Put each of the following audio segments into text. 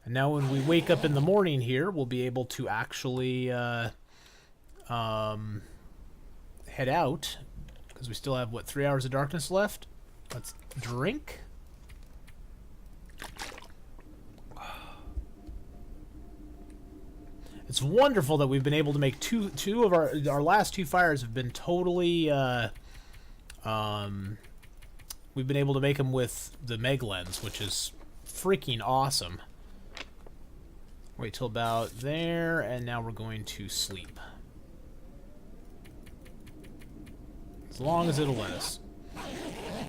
And now when we wake up in the morning here, we'll be able to actually head out. Because we still have, what, 3 hours of darkness left? Let's drink. It's wonderful that we've been able to make two of our last two fires have been totally we've been able to make them with the Meg lens, which is freaking awesome. Wait till about there, and now we're going to sleep. As long as it'll let us.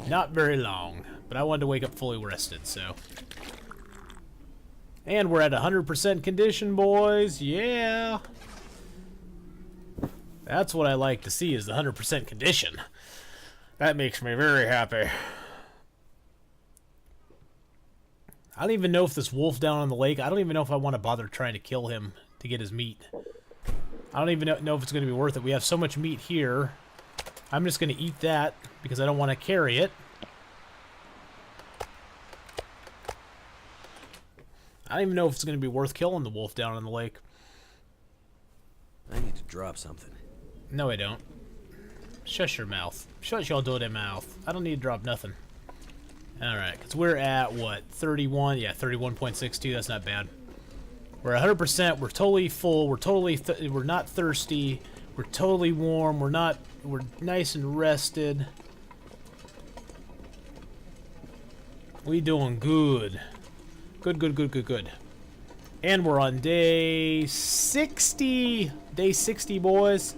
Not very long, but I wanted to wake up fully rested, so. And we're at 100% condition, boys. Yeah. That's what I like to see, is the 100% condition. That makes me very happy. I don't even know if this wolf down on the lake, I don't even know if I want to bother trying to kill him to get his meat. I don't even know if it's going to be worth it. We have so much meat here. I'm just going to eat that because I don't want to carry it. I don't even know if it's going to be worth killing the wolf down on the lake. I need to drop something. No, I don't. Shush your mouth. Shut your dirty mouth. I don't need to drop nothing. Alright, because we're at, what, 31? Yeah, 31.62. That's not bad. We're 100%. We're totally full. We're totally... we're not thirsty. We're totally warm. We're not... We're nice and rested. We doing good. Good, good, good, good, good. And we're on day 60. Day 60, boys.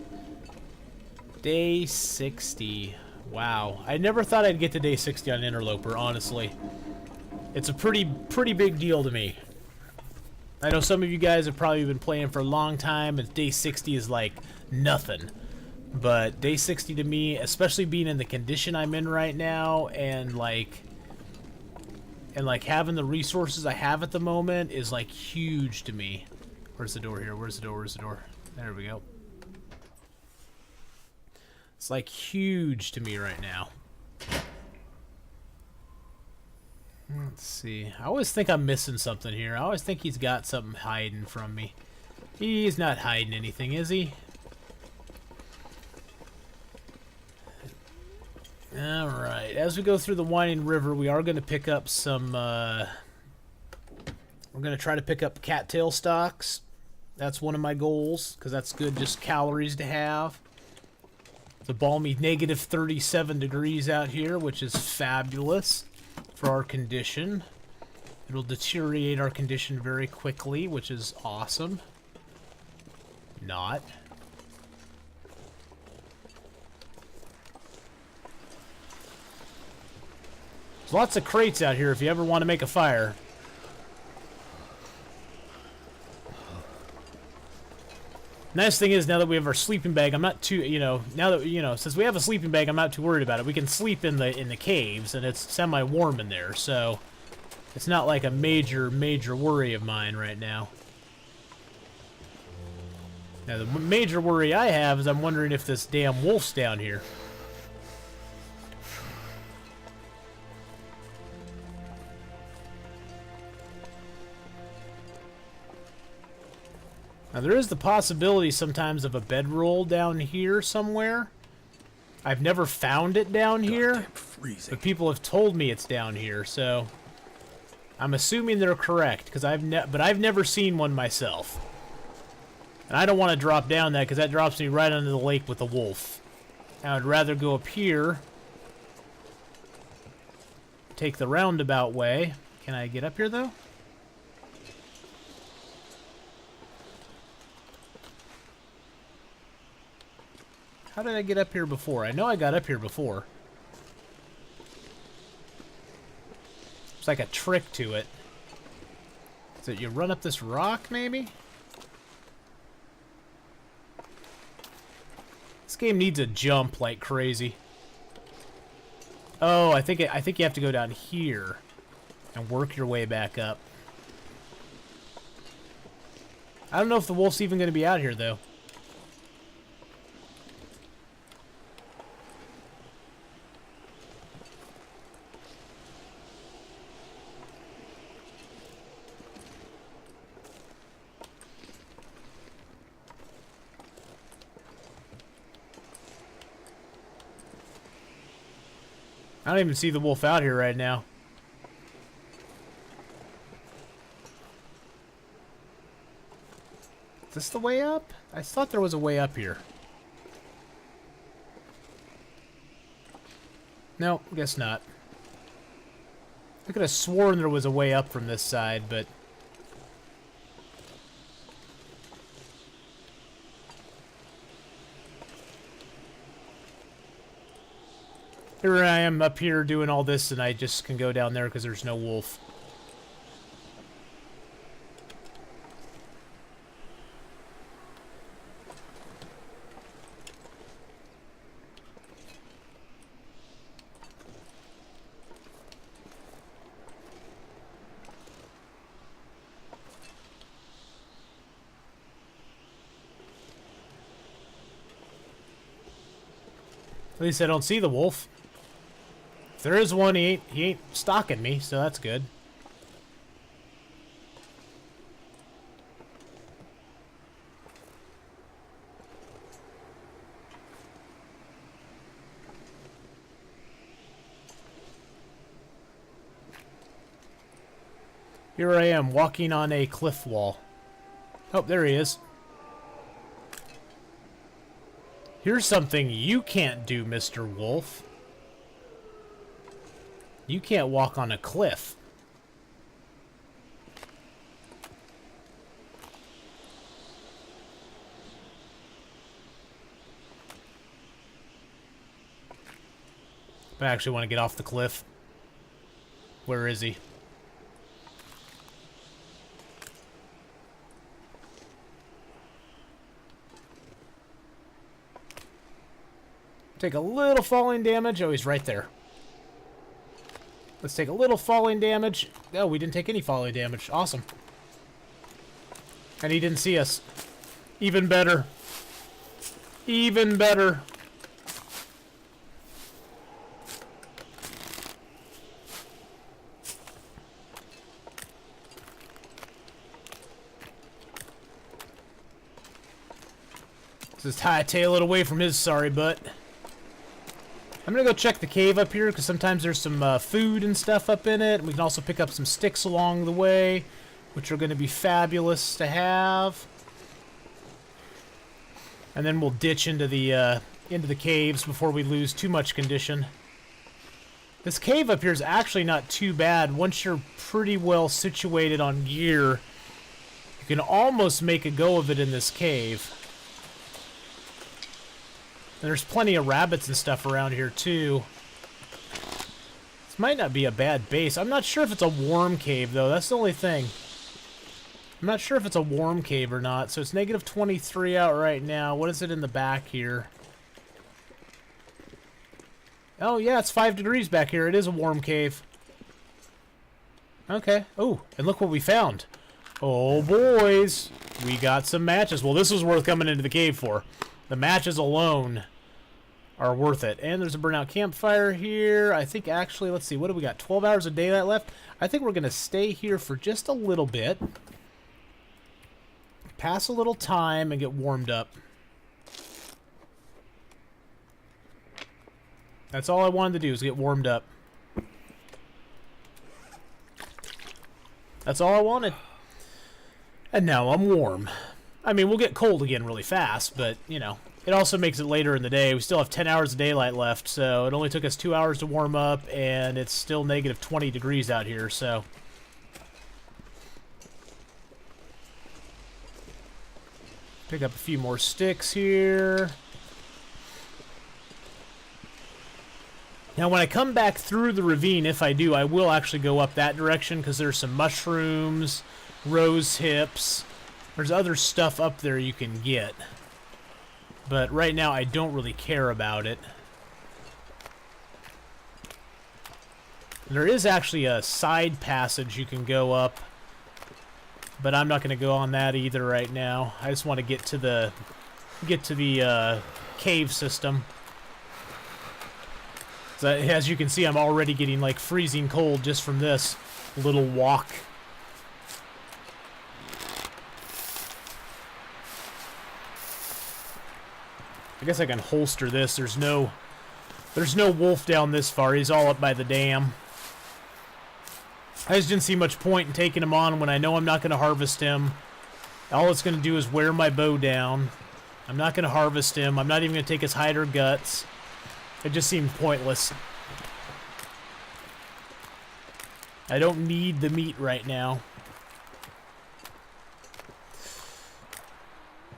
Day 60. Wow. I never thought I'd get to day 60 on Interloper, honestly. It's a pretty big deal to me. I know some of you guys have probably been playing for a long time, and day 60 is like nothing. But day 60 to me, especially being in the condition I'm in right now, and like having the resources I have at the moment is like huge to me. Where's the door here? Where's the door? Where's the door? There we go. It's like huge to me right now. Let's see. I always think I'm missing something here. I always think he's got something hiding from me. He's not hiding anything, is he? Alright, as we go through the winding river, we are going to pick up some, we're going to try to pick up cattail stalks. That's one of my goals, because that's good, just calories to have. It's a balmy negative 37 degrees out here, which is fabulous for our condition. It'll deteriorate our condition very quickly, which is awesome. Not. There's lots of crates out here if you ever want to make a fire. Nice thing is, now that we have our sleeping bag, I'm not too, now that, since we have a sleeping bag, I'm not too worried about it. We can sleep in the caves, and it's semi-warm in there, so it's not like a major worry of mine right now. Now, the major worry I have is I'm wondering if this damn wolf's down here. Now, there is the possibility sometimes of a bedroll down here somewhere. I've never found it down here, but people have told me it's down here, so I'm assuming they're correct, because I've never seen one myself. And I don't want to drop down that, because that drops me right under the lake with the wolf. I would rather go up here, take the roundabout way. Can I get up here, though? How did I get up here before? I know I got up here before. It's like a trick to it. Is it you run up this rock, maybe? This game needs a jump like crazy. Oh, I think you have to go down here and work your way back up. I don't know if the wolf's even going to be out here, though. I don't even see the wolf out here right now. Is this the way up? I thought there was a way up here. No, guess not. I could have sworn there was a way up from this side, but... Here I am up here doing all this, and I just can go down there because there's no wolf. At least I don't see the wolf. If there is one, he ain't stalking me, so that's good. Here I am, walking on a cliff wall. Oh, there he is. Here's something you can't do, Mr. Wolf. You can't walk on a cliff. I actually want to get off the cliff. Where is he? Take a little falling damage. Oh, he's right there. Let's take a little falling damage. Oh, we didn't take any falling damage. Awesome. And he didn't see us. Even better. Even better. Just hightail it away from his sorry butt. I'm gonna go check the cave up here because sometimes there's some food and stuff up in it. We can also pick up some sticks along the way, which are gonna be fabulous to have. And then we'll ditch into the caves before we lose too much condition. This cave up here is actually not too bad. Once you're pretty well situated on gear, you can almost make a go of it in this cave. And there's plenty of rabbits and stuff around here, too. This might not be a bad base. I'm not sure if it's a warm cave, though. That's the only thing. I'm not sure if it's a warm cave or not. So it's negative 23 out right now. What is it in the back here? Oh, yeah, it's 5 degrees back here. It is a warm cave. Okay. Oh, and look what we found. Oh, boys. We got some matches. Well, this was worth coming into the cave for. The matches alone are worth it. And there's a burnout campfire here. I think actually, let's see, what do we got? 12 hours of daylight left. I think we're going to stay here for just a little bit. Pass a little time and get warmed up. That's all I wanted to do is get warmed up. That's all I wanted. And now I'm warm. I mean, we'll get cold again really fast, but, you know, it also makes it later in the day. We still have 10 hours of daylight left, so it only took us 2 hours to warm up, and it's still negative 20 degrees out here, so. Pick up a few more sticks here. Now, when I come back through the ravine, if I do, I will actually go up that direction, because there's some mushrooms, rose hips. There's other stuff up there you can get. But right now, I don't really care about it. There is actually a side passage you can go up. But I'm not going to go on that either right now. I just want to get to the cave system. So, as you can see, I'm already getting like freezing cold just from this little walk. I guess I can holster this. There's no There's no wolf down this far. He's all up by the dam. I just didn't see much point in taking him on when I know I'm not going to harvest him. All it's going to do is wear my bow down. I'm not going to harvest him. I'm not even going to take his hide or guts. It just seemed pointless. I don't need the meat right now.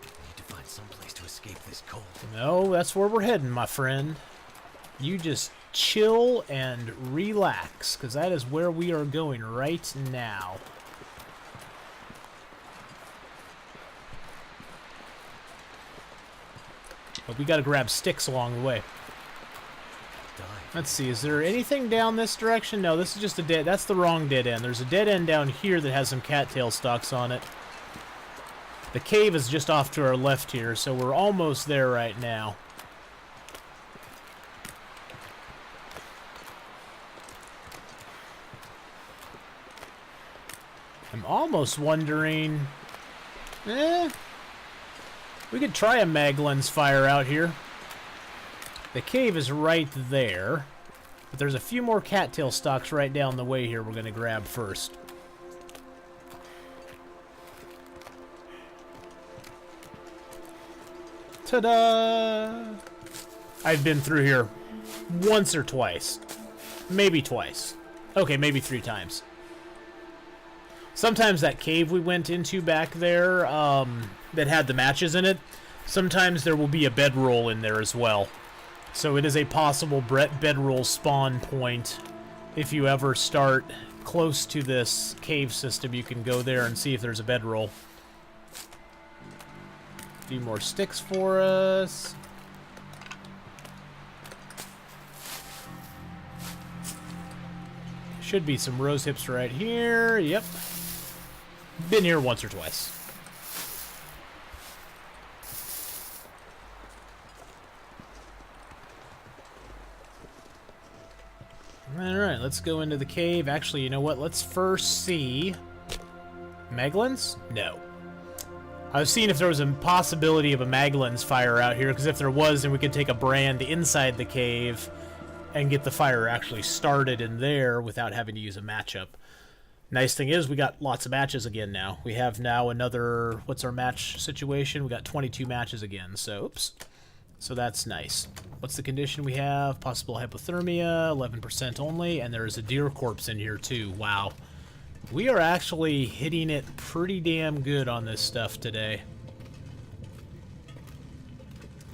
Need to find some place to escape this cold. No, that's where we're heading, my friend. You just chill and relax, because that is where we are going right now. But we got to grab sticks along the way. Let's see, is there anything down this direction? No, this is just a dead... That's the wrong dead end. There's a dead end down here that has some cattail stalks on it. The cave is just off to our left here, so we're almost there right now. I'm almost wondering... we could try a mag lens fire out here. The cave is right there, but there's a few more cattail stalks right down the way here we're going to grab first. Ta-da! I've been through here once or twice. Maybe twice. Okay, maybe 3 times. Sometimes that cave we went into back there that had the matches in it, sometimes there will be a bedroll in there as well. So it is a possible bedroll spawn point. If you ever start close to this cave system, you can go there and see if there's a bedroll. A few more sticks for us. Should be some rose hips right here. Yep. Been here once or twice. Alright, let's go into the cave. Actually, you know what? Let's first see... Maglins? No. I was seeing if there was a possibility of a Maglins fire out here, because if there was, then we could take a brand inside the cave and get the fire actually started in there without having to use a matchup. Nice thing is, we got lots of matches again now. We have now another... What's our match situation? We got 22 matches again, so... Oops. So that's nice. What's the condition we have? Possible hypothermia, 11% only, and there's a deer corpse in here too. Wow. We are actually hitting it pretty damn good on this stuff today.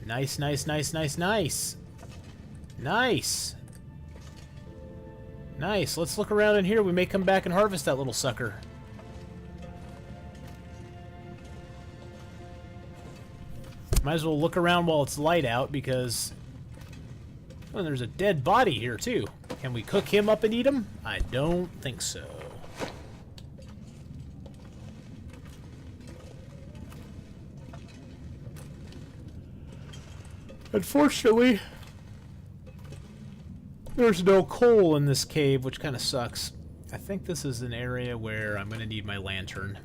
Nice, nice, nice, nice, nice. Nice. Nice. Let's look around in here. We may come back and harvest that little sucker. Might as well look around while it's light out, because... Well, there's a dead body here, too. Can we cook him up and eat him? I don't think so. Unfortunately, there's no coal in this cave, which kind of sucks. I think this is an area where I'm going to need my lantern.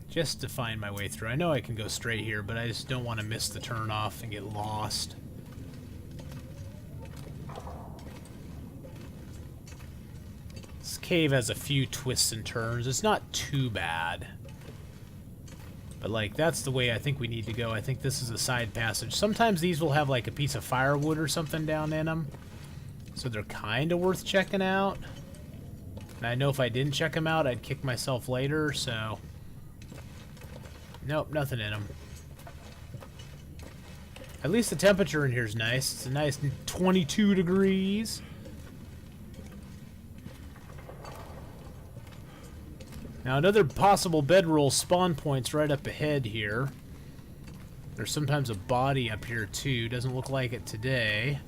Just to find my way through. I know I can go straight here, but I just don't want to miss the turnoff and get lost. This cave has a few twists and turns. It's not too bad. But, like, that's the way I think we need to go. I think this is a side passage. Sometimes these will have, like, a piece of firewood or something down in them. So they're kind of worth checking out. And I know if I didn't check them out, I'd kick myself later, so... Nope, nothing in them. At least the temperature in here is nice. It's a nice 22 degrees. Now, another possible bedroll spawn point's right up ahead here. There's sometimes a body up here, too. Doesn't look like it today.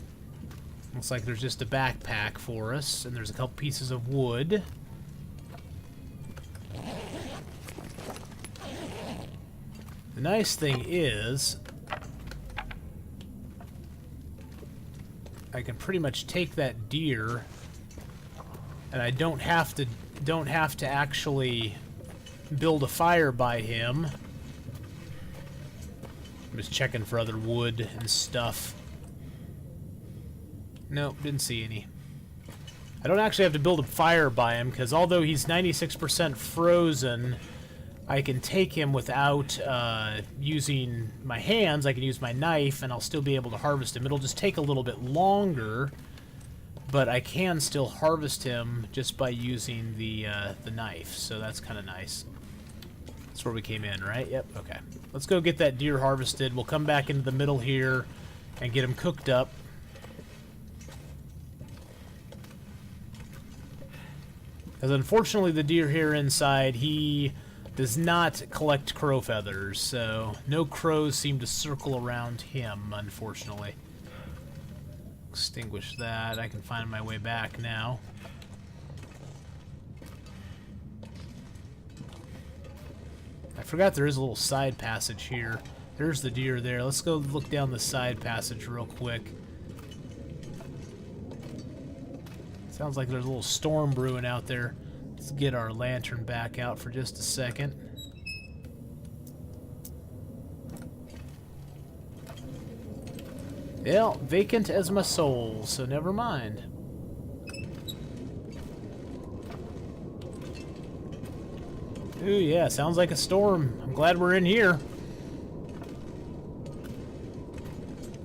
Looks like there's just a backpack for us, and there's a couple pieces of wood. The nice thing is, I can pretty much take that deer, and I don't have to actually build a fire by him. I'm just checking for other wood and stuff. Nope, didn't see any. I don't actually have to build a fire by him, because although he's 96% frozen, I can take him without using my hands. I can use my knife, and I'll still be able to harvest him. It'll just take a little bit longer, but I can still harvest him just by using the knife, so that's kind of nice. That's where we came in, right? Yep, okay. Let's go get that deer harvested. We'll come back into the middle here and get him cooked up. Because unfortunately the deer here inside, he does not collect crow feathers, so no crows seem to circle around him, unfortunately. Extinguish that. I can find my way back now. I forgot there is a little side passage here. There's the deer there. Let's go look down the side passage real quick. Sounds like there's a little storm brewing out there. Let's get our lantern back out for just a second. Well, vacant as my soul, so never mind. Ooh, yeah, sounds like a storm. I'm glad we're in here.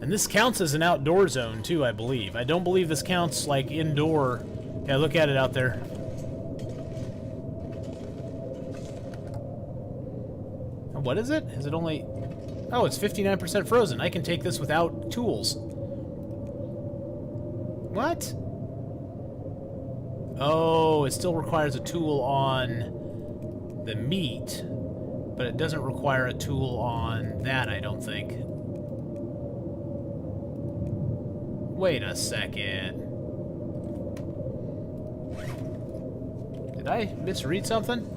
And this counts as an outdoor zone, too, I believe. I don't believe this counts, like, indoor. Yeah, look at it out there. What is it? Is it only... Oh, it's 59% frozen. I can take this without tools. What? Oh, it still requires a tool on the meat, but it doesn't require a tool on that, I don't think. Wait a second. Did I misread something?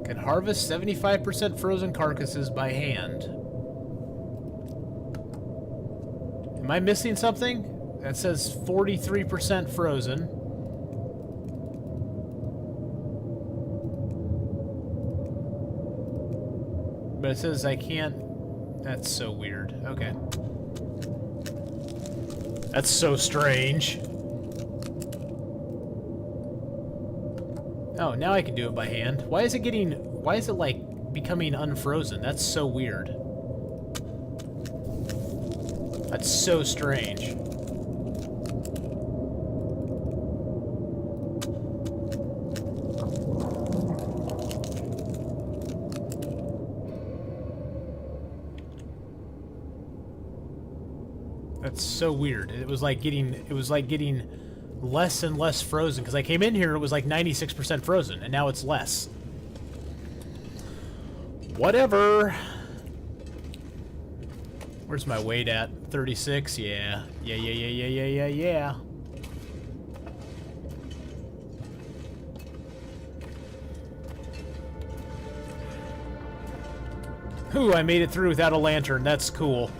Can harvest 75% frozen carcasses by hand. Am I missing something? That says 43% frozen. But it says I can't... That's so weird. Okay. That's so strange. Oh, now I can do it by hand. Why is it like becoming unfrozen? That's so weird. That's so strange. That's so weird. It was like getting less and less frozen, because I came in here, it was like 96% frozen, and now it's less. Whatever. Where's my weight at? 36? Yeah. Yeah. Ooh, I made it through without a lantern. That's cool.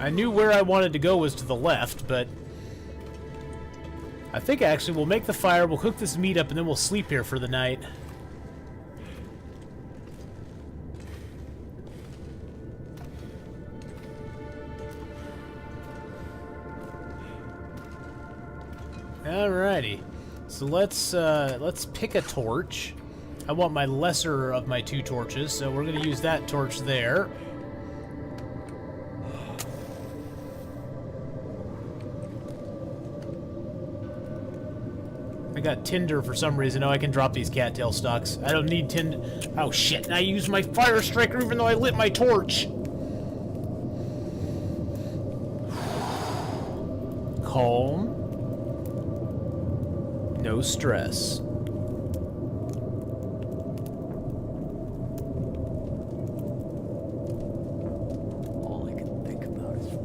I knew where I wanted to go was to the left, but I think actually we'll make the fire, we'll cook this meat up, and then we'll sleep here for the night. Alrighty. So let's pick a torch. I want my lesser of my two torches, so we're gonna use that torch there. I got tinder for some reason. Oh, I can drop these cattail stalks. I don't need tinder. Oh, shit. And I used my fire striker even though I lit my torch. Calm. No stress. All I can think about is food.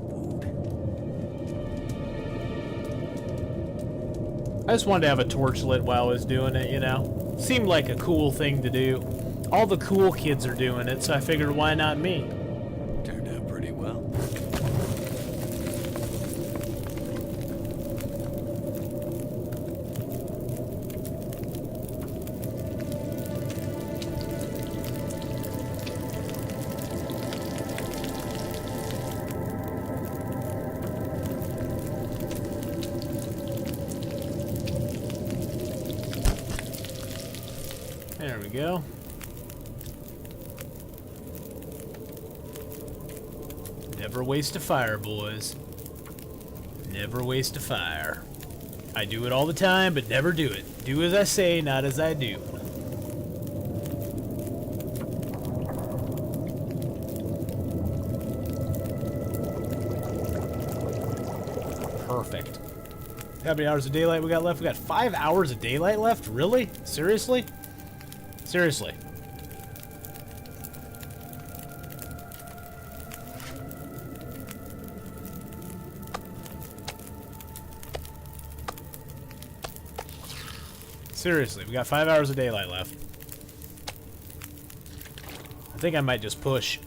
I just wanted to have a torch lit while I was doing it, you know? Seemed like a cool thing to do. All the cool kids are doing it, so I figured, why not me? Turned out pretty well. There we go. Never waste a fire, boys. Never waste a fire. I do it all the time, but never do it. Do as I say, not as I do. Perfect. How many hours of daylight we got left? We got 5 hours of daylight left? Really? Seriously? Seriously. Seriously, we got 5 hours of daylight left. I think I might just push.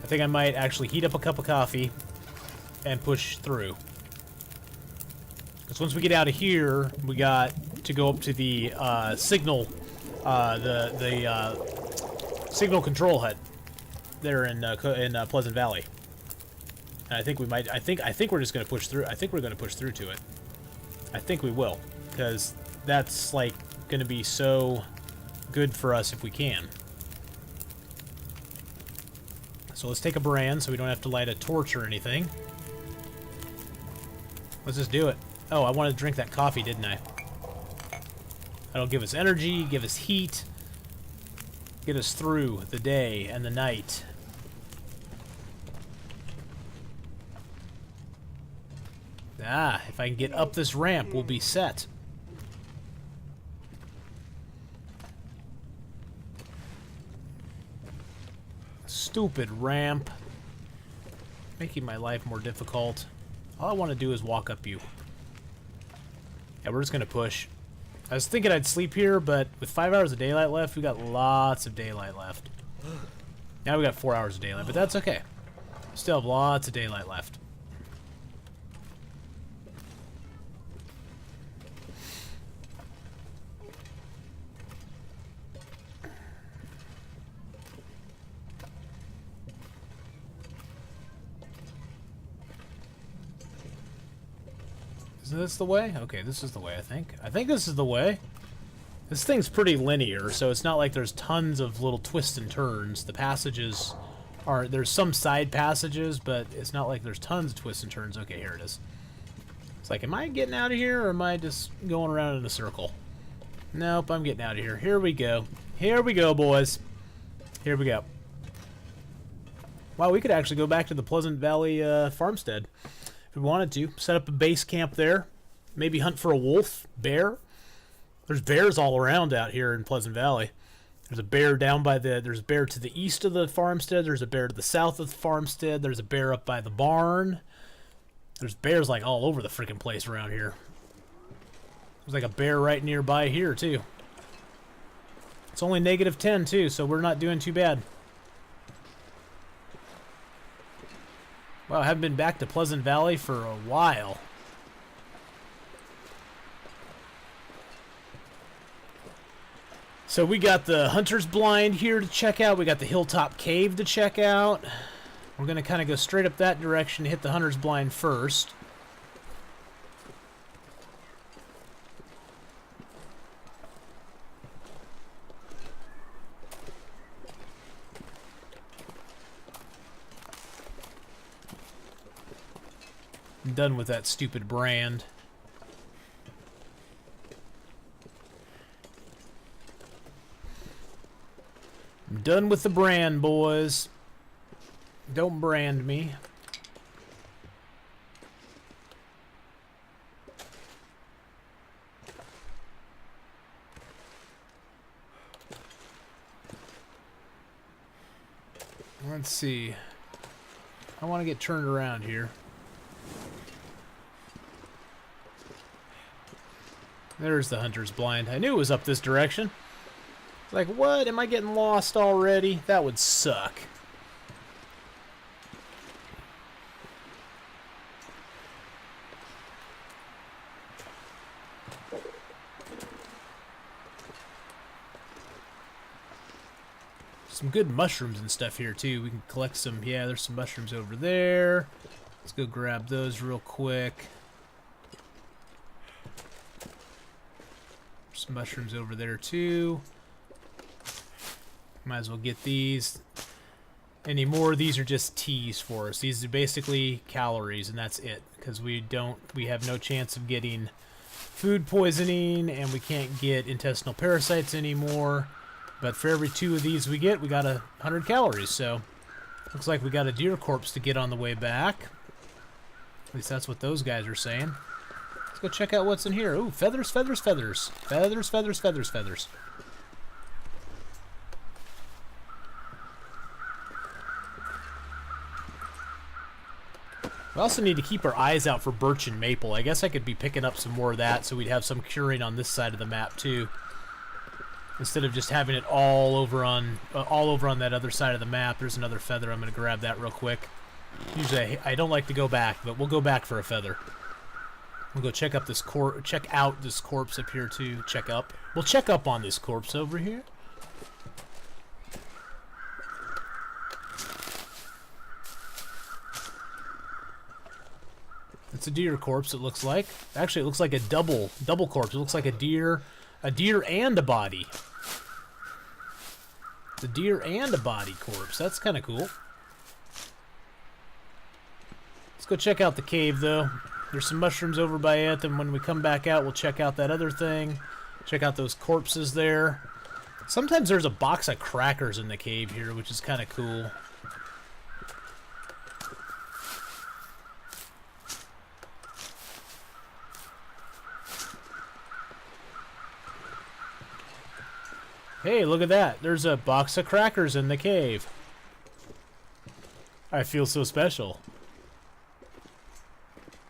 I think I might actually heat up a cup of coffee and push through. Because once we get out of here, we got to go up to the signal, signal control hut there in Pleasant Valley. And I think we might. I think we're just gonna push through. I think we're gonna push through to it. I think we will, because that's like gonna be so good for us if we can. So let's take a brand so we don't have to light a torch or anything. Let's just do it. Oh, I wanted to drink that coffee, didn't I? That'll give us energy, give us heat, get us through the day and the night. Ah, if I can get up this ramp, we'll be set. Stupid ramp. Making my life more difficult. All I want to do is walk up you. Yeah, we're just going to push. I was thinking I'd sleep here, but with 5 hours of daylight left, we got lots of daylight left. Now we got 4 hours of daylight, but that's okay. Still have lots of daylight left. Is this the way? Okay, this is the way, I think. I think this is the way. This thing's pretty linear, so it's not like there's tons of little twists and turns. The passages are... There's some side passages, but it's not like there's tons of twists and turns. Okay, here it is. It's like, am I getting out of here, or am I just going around in a circle? Nope, I'm getting out of here. Here we go. Here we go, boys. Here we go. Wow, we could actually go back to the Pleasant Valley farmstead. If we wanted to, set up a base camp there, maybe hunt for a wolf, bear. There's bears all around out here in Pleasant Valley. There's a bear down by the, there's a bear to the east of the farmstead, there's a bear to the south of the farmstead, there's a bear up by the barn. There's bears like all over the freaking place around here. There's like a bear right nearby here too. It's only -10 too, so we're not doing too bad. Wow, I haven't been back to Pleasant Valley for a while. So we got the Hunter's Blind here to check out. We got the Hilltop Cave to check out. We're going to kind of go straight up that direction, hit the Hunter's Blind first. I'm done with that stupid brand. I'm done with the brand, boys. Don't brand me. Let's see. I want to get turned around here. There's the Hunter's Blind. I knew it was up this direction. Like, what? Am I getting lost already? That would suck. Some good mushrooms and stuff here, too. We can collect some... Yeah, there's some mushrooms over there. Let's go grab those real quick. There's mushrooms over there too. Might as well get these. Any more? These are just teas for us. These are basically calories, and that's it. Because we have no chance of getting food poisoning, and we can't get intestinal parasites anymore. But for every 2 of these we get, we got 100 calories. So looks like we got a deer corpse to get on the way back. At least that's what those guys are saying. Let's go check out what's in here. Ooh, feathers, feathers, feathers. Feathers, feathers, feathers, feathers. We also need to keep our eyes out for birch and maple. I guess I could be picking up some more of that so we'd have some curing on this side of the map too. Instead of just having it all over on that other side of the map. There's another feather. I'm going to grab that real quick. Usually I don't like to go back, but we'll go back for a feather. We'll go check out this corpse up here too. We'll check up on this corpse over here. It's a deer corpse, it looks like. Actually, it looks like a double corpse. It looks like a deer and a body. It's a deer and a body corpse. That's kind of cool. Let's go check out the cave, though. There's some mushrooms over by it, and when we come back out, we'll check out that other thing. Check out those corpses there. Sometimes there's a box of crackers in the cave here, which is kind of cool. Hey, look at that. There's a box of crackers in the cave. I feel so special.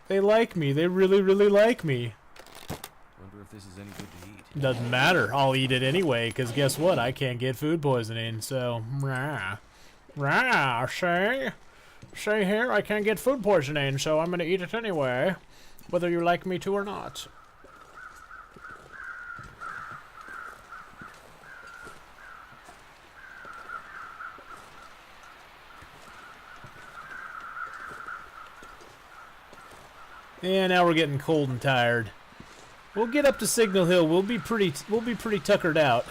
They like me. They really, really like me. Wonder if this is any good to eat. Doesn't matter. I'll eat it anyway, because guess what? I can't get food poisoning, so... Rah. Rah, say here, I can't get food poisoning, so I'm going to eat it anyway, whether you like me to or not. And now we're getting cold and tired. We'll get up to Signal Hill. We'll be pretty tuckered out.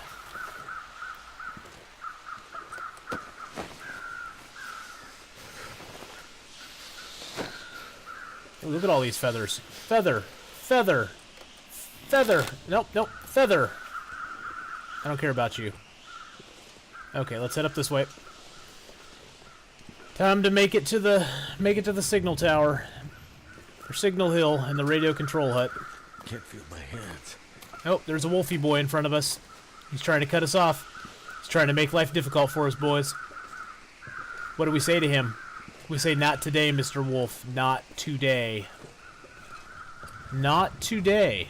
Ooh, look at all these feathers. Feather, feather, feather. Nope, nope, feather. I don't care about you. Okay, let's head up this way. Time to make it to the signal tower. Or Signal Hill and the radio control hut. Can't feel my hands. Oh, there's a wolfy boy in front of us. He's trying to cut us off. He's trying to make life difficult for us, boys. What do we say to him? We say, not today, Mr. Wolf. Not today. Not today.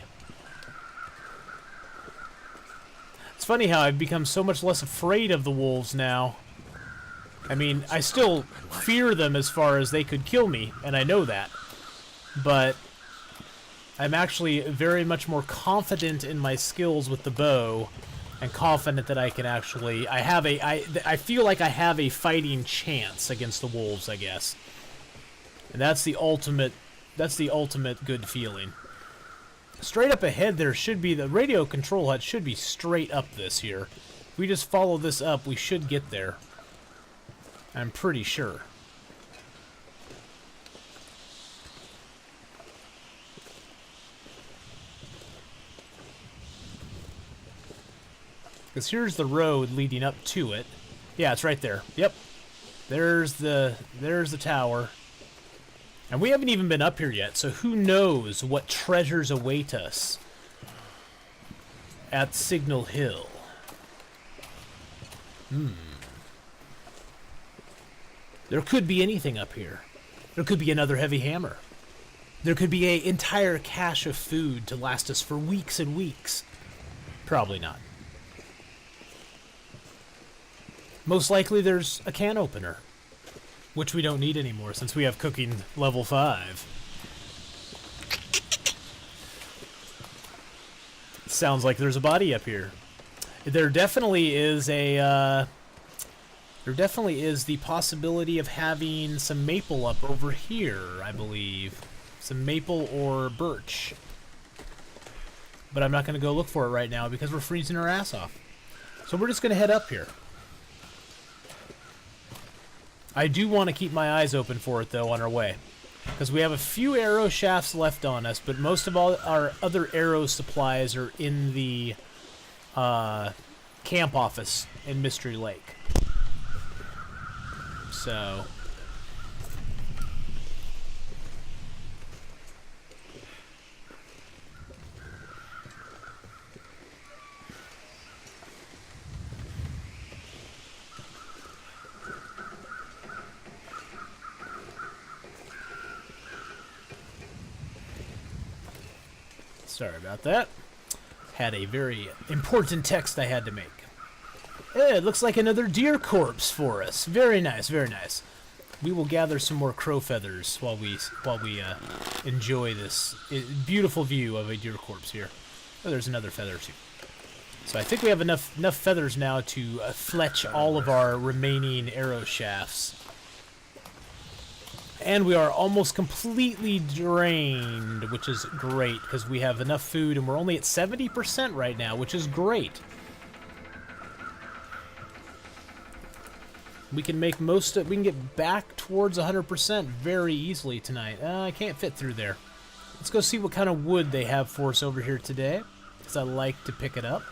It's funny how I've become so much less afraid of the wolves now. I mean, I still fear them as far as they could kill me, and I know that. But I'm actually very much more confident in my skills with the bow, and confident that I can actually... I feel like I have a fighting chance against the wolves, I guess. And that's the ultimate good feeling. Straight up ahead there should be... The radio control hut should be straight up this here. If we just follow this up, we should get there. I'm pretty sure. Because here's the road leading up to it. Yeah, it's right there. Yep. There's the tower. And we haven't even been up here yet, so who knows what treasures await us at Signal Hill. There could be anything up here. There could be another heavy hammer. There could be an entire cache of food to last us for weeks and weeks. Probably not. Most likely there's a can opener, which we don't need anymore since we have cooking level 5. Sounds like there's a body up here. There definitely is the possibility of having some maple up over here, I believe. Some maple or birch. but I'm not going to go look for it right now because we're freezing our ass off. So we're just going to head up here. I do want to keep my eyes open for it, though, on our way. Because we have a few arrow shafts left on us, but most of all our other arrow supplies are in the camp office in Mystery Lake. So... Sorry about that. Had a very important text I had to make. It looks like another deer corpse for us. Very nice, very nice. We will gather some more crow feathers while we enjoy this beautiful view of a deer corpse here. Oh, there's another feather too. So I think we have enough feathers now to fletch all of our remaining arrow shafts. And we are almost completely drained, which is great, because we have enough food, and we're only at 70% right now, which is great. We can make we can get back towards 100% very easily tonight. I can't fit through there. Let's go see what kind of wood they have for us over here today, because I like to pick it up.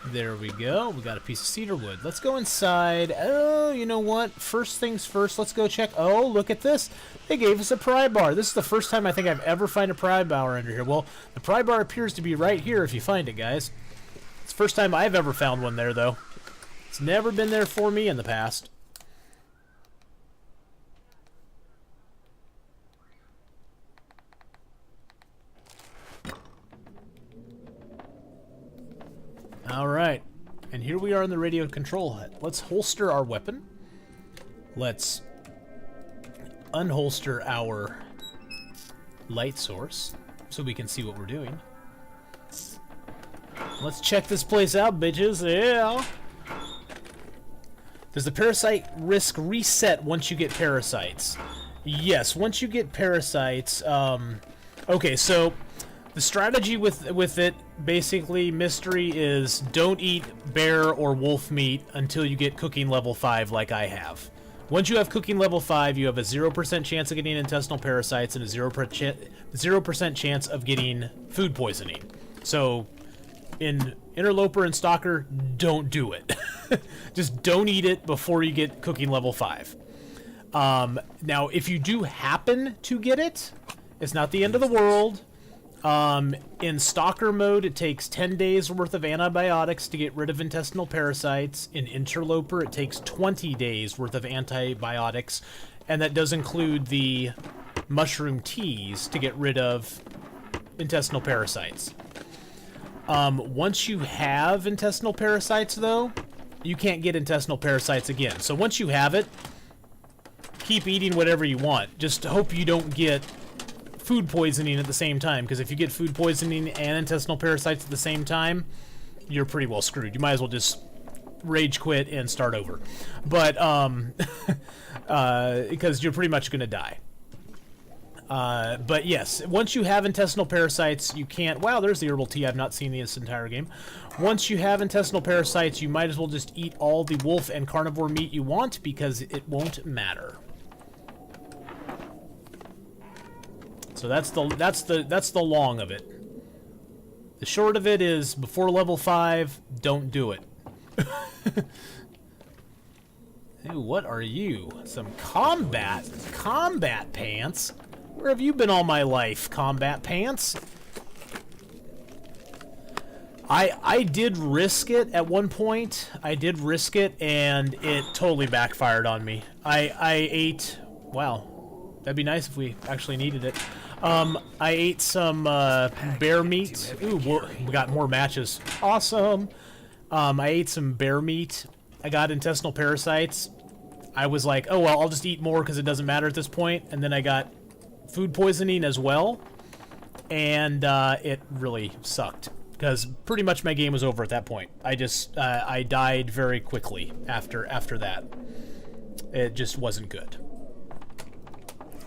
There we go. We got a piece of cedar wood. Let's go inside. Oh, you know what? First things first, let's go check. Oh, look at this. They gave us a pry bar. This is the first time I think I've ever found a pry bar under here. Well, the pry bar appears to be right here if you find it, guys. It's the first time I've ever found one there, though. It's never been there for me in the past. Alright, and here we are in the radio control hut. Let's holster our weapon. Let's unholster our light source so we can see what we're doing. Let's check this place out, bitches. Yeah! Does the parasite risk reset once you get parasites? Yes, once you get parasites, okay, so the strategy with it, basically, Mystery, is don't eat bear or wolf meat until you get cooking level 5 like I have. Once you have cooking level 5, you have a 0% chance of getting intestinal parasites and a 0% chance of getting food poisoning. So, in Interloper and Stalker, don't do it. Just don't eat it before you get cooking level 5. Now, if you do happen to get it, it's not the end of the world. In Stalker mode, it takes 10 days worth of antibiotics to get rid of intestinal parasites. In Interloper, it takes 20 days worth of antibiotics, and that does include the mushroom teas to get rid of intestinal parasites. Once you have intestinal parasites, though, you can't get intestinal parasites again. So once you have it, keep eating whatever you want. Just hope you don't get food poisoning at the same time, because if you get food poisoning and intestinal parasites at the same time, you're pretty well screwed. You might as well just rage quit and start over. But because you're pretty much going to die. But yes, once you have intestinal parasites, you can't... Wow, there's the herbal tea. I've not seen this entire game. Once you have intestinal parasites, you might as well just eat all the wolf and carnivore meat you want, because it won't matter. So that's the long of it. The short of it is, before level 5, don't do it. Hey, what are you? Some combat pants? Where have you been all my life, combat pants? I did risk it at one point. I did risk it, and it totally backfired on me. I ate... Wow. That'd be nice if we actually needed it. I ate some bear meat. Ooh, we got more matches. Awesome. I ate some bear meat. I got intestinal parasites. I was like, oh, well, I'll just eat more because it doesn't matter at this point. And then I got food poisoning as well. And it really sucked, because pretty much my game was over at that point. I died very quickly after that. It just wasn't good.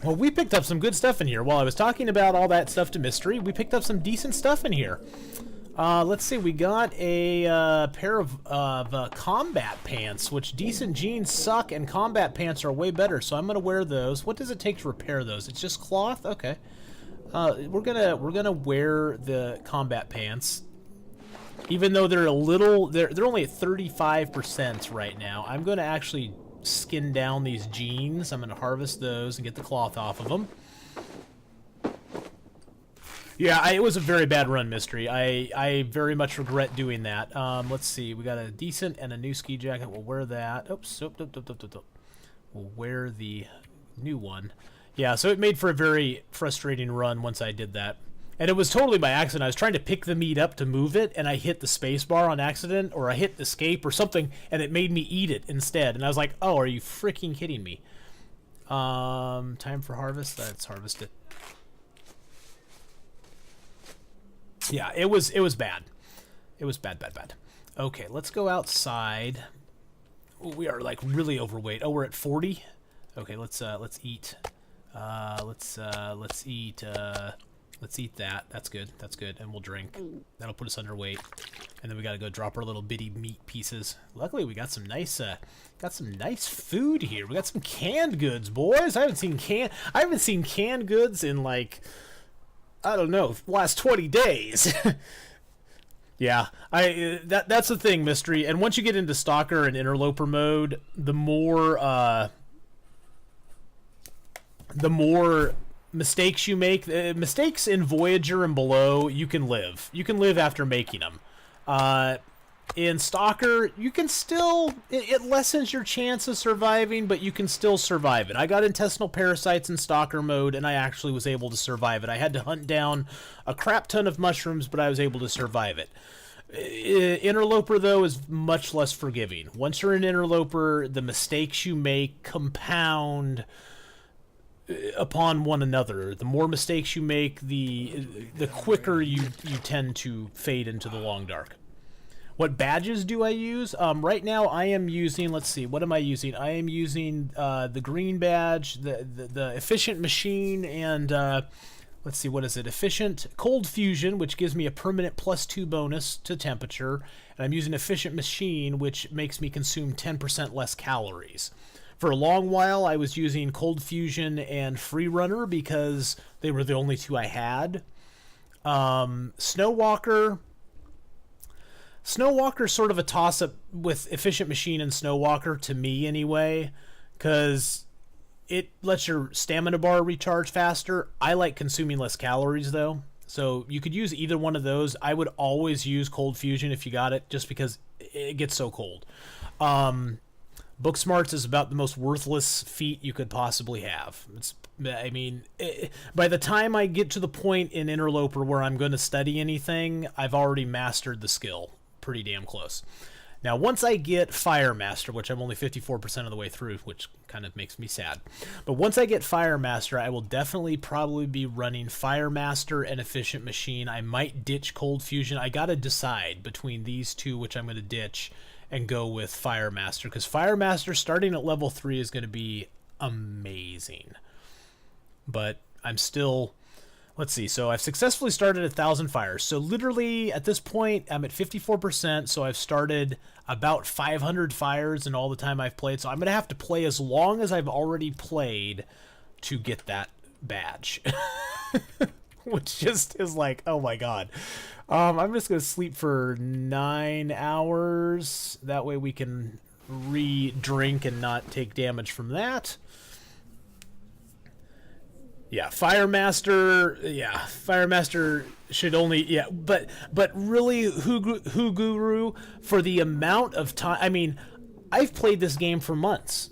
Well, we picked up some good stuff in here. While I was talking about all that stuff to Mystery, we picked up some decent stuff in here. Let's see, we got a pair of combat pants, which decent jeans suck and combat pants are way better, so I'm gonna wear those. What does it take to repair those? It's just cloth? Okay. We're gonna wear the combat pants. Even though they're they're only at 35% right now. I'm gonna actually skin down these jeans. I'm gonna harvest those and get the cloth off of them. Yeah, it was a very bad run, Mystery. I very much regret doing that. Let's see. We got a decent and a new ski jacket. We'll wear that. Oops. We'll wear the new one. Yeah, so it made for a very frustrating run once I did that. And it was totally by accident. I was trying to pick the meat up to move it, and I hit the space bar on accident, or I hit escape or something, and it made me eat it instead. And I was like, oh, are you freaking kidding me? Time for harvest. Let's harvest it. Yeah, it was bad. It was bad. Okay, let's go outside. Ooh, we are like really overweight. Oh, we're at 40. Okay, let's eat. Let's eat that. That's good. That's good. And we'll drink. That'll put us underweight. And then we gotta go drop our little bitty meat pieces. Luckily, we got some nice food here. We got some canned goods, boys. I haven't seen canned goods in like, I don't know, last 20 days. Yeah, that's the thing, Mystery. And once you get into Stalker and Interloper mode, the more mistakes you make, mistakes in Voyager and below, you can live. You can live after making them. In Stalker, you can still, it lessens your chance of surviving, but you can still survive it. I got intestinal parasites in Stalker mode, and I actually was able to survive it. I had to hunt down a crap ton of mushrooms, but I was able to survive it. Interloper, though, is much less forgiving. Once you're an Interloper, the mistakes you make compound upon one another. The more mistakes you make, the quicker you tend to fade into the long dark. What badges do I use? Right now I am using, let's see, what am I using? I am using the green badge, the efficient machine, and let's see, what is it? Efficient cold fusion, which gives me a permanent +2 bonus to temperature, and I'm using efficient machine, which makes me consume 10% less calories. For a long while, I was using Cold Fusion and Free Runner because they were the only two I had. Snowwalker's sort of a toss-up with Efficient Machine and Snowwalker, to me anyway, because it lets your stamina bar recharge faster. I like consuming less calories, though, so you could use either one of those. I would always use Cold Fusion if you got it, just because it gets so cold. Book Smarts is about the most worthless feat you could possibly have. By the time I get to the point in Interloper where I'm going to study anything, I've already mastered the skill. Pretty damn close. Now, once I get Fire Master, which I'm only 54% of the way through, which kind of makes me sad. But once I get Fire Master, I will definitely probably be running Fire Master and Efficient Machine. I might ditch Cold Fusion. I got to decide between these two, which I'm going to ditch and go with Fire Master, because Fire Master starting at level 3 is going to be amazing. But I'm still, let's see, so I've successfully started 1,000 fires. So literally at this point I'm at 54%, so I've started about 500 fires in all the time I've played. So I'm going to have to play as long as I've already played to get that badge. Which just is like, oh my god. I'm just going to sleep for 9 hours. That way we can re-drink and not take damage from that. Yeah, Fire Master should only, yeah, but really, Who Guru, for the amount of time, I mean, I've played this game for months,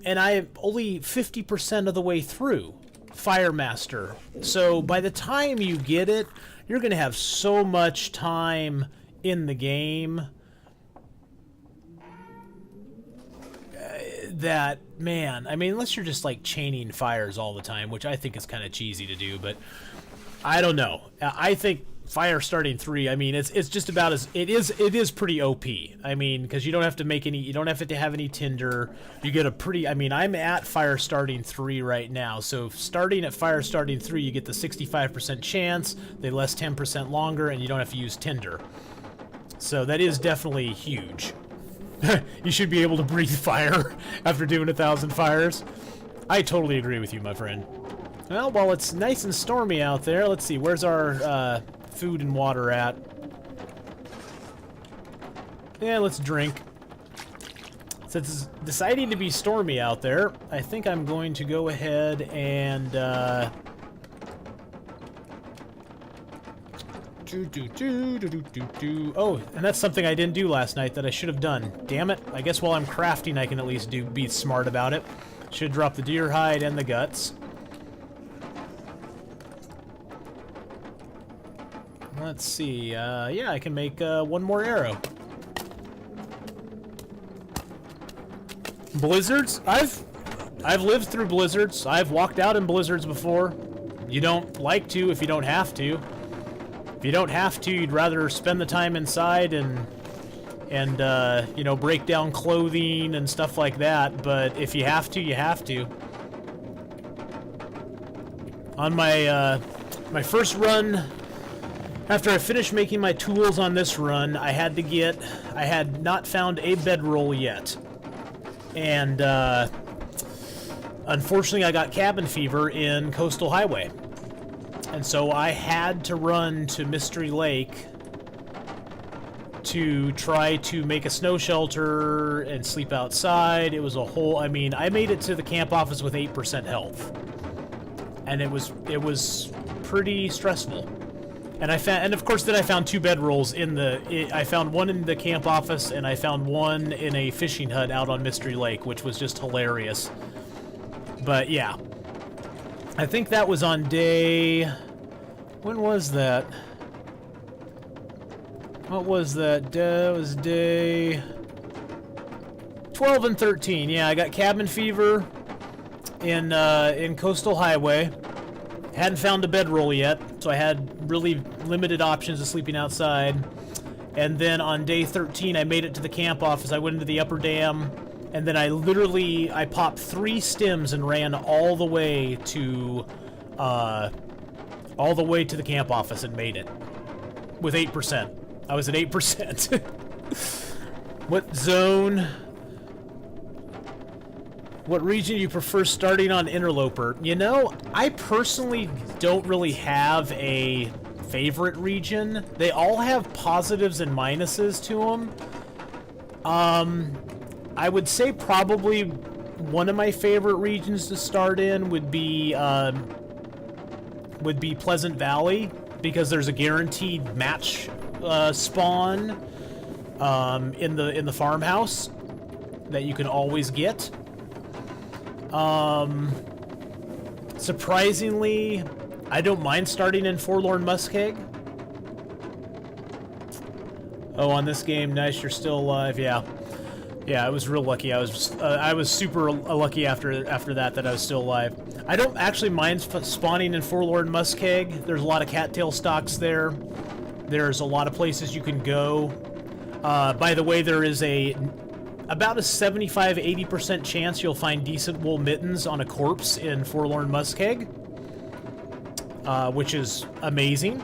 and I am only 50% of the way through Fire Master. So by the time you get it, you're going to have so much time in the game that, man, I mean, unless you're just like chaining fires all the time, which I think is kind of cheesy to do, but I don't know. I think fire starting 3, I mean, it's just about as it is pretty OP. I mean, because you don't have to make any, you don't have to have any tinder. You get a pretty, I mean, I'm at fire starting 3 right now, so starting at fire starting 3, you get the 65% chance. They last 10% longer, and you don't have to use tinder. So that is definitely huge. You should be able to breathe fire after doing 1,000 fires. I totally agree with you, my friend. Well, while it's nice and stormy out there, let's see, where's our food and water at? Yeah, let's drink. Since it's deciding to be stormy out there, I think I'm going to go ahead and oh, and that's something I didn't do last night that I should have done. Damn it. I guess while I'm crafting I can at least be smart about it. Should drop the deer hide and the guts. Let's see, yeah, I can make one more arrow. Blizzards? I've lived through blizzards. I've walked out in blizzards before. You don't like to if you don't have to. If you don't have to, you'd rather spend the time inside and you know, break down clothing and stuff like that, but if you have to, you have to. On my, my first run, after I finished making my tools on this run, I had not found a bedroll yet. And, unfortunately I got cabin fever in Coastal Highway. And so I had to run to Mystery Lake to try to make a snow shelter and sleep outside. It was a whole, I mean, I made it to the camp office with 8% health. And it was pretty stressful. And of course, then I found 2 bedrolls I found one in the camp office, and I found one in a fishing hut out on Mystery Lake, which was just hilarious. But yeah, I think that was on day, when was that? What was that? That was day 12 and 13. Yeah, I got cabin fever in Coastal Highway. Hadn't found a bedroll yet, so I had really limited options of sleeping outside. And then on day 13, I made it to the camp office. I went into the upper dam, and then I popped 3 stems and ran all the way to the camp office and made it with 8%. I was at 8%. What zone? What region do you prefer starting on Interloper? You know, I personally don't really have a favorite region. They all have positives and minuses to them. I would say probably one of my favorite regions to start in would be Pleasant Valley, because there's a guaranteed match spawn in the farmhouse that you can always get. Surprisingly, I don't mind starting in Forlorn Muskeg. Oh, on this game, nice, you're still alive. Yeah, I was real lucky. I was super lucky after that I was still alive. I don't actually mind spawning in Forlorn Muskeg. There's a lot of cattail stocks there. There's a lot of places you can go. By the way, there is about a 75-80% chance you'll find decent wool mittens on a corpse in Forlorn Muskeg, which is amazing,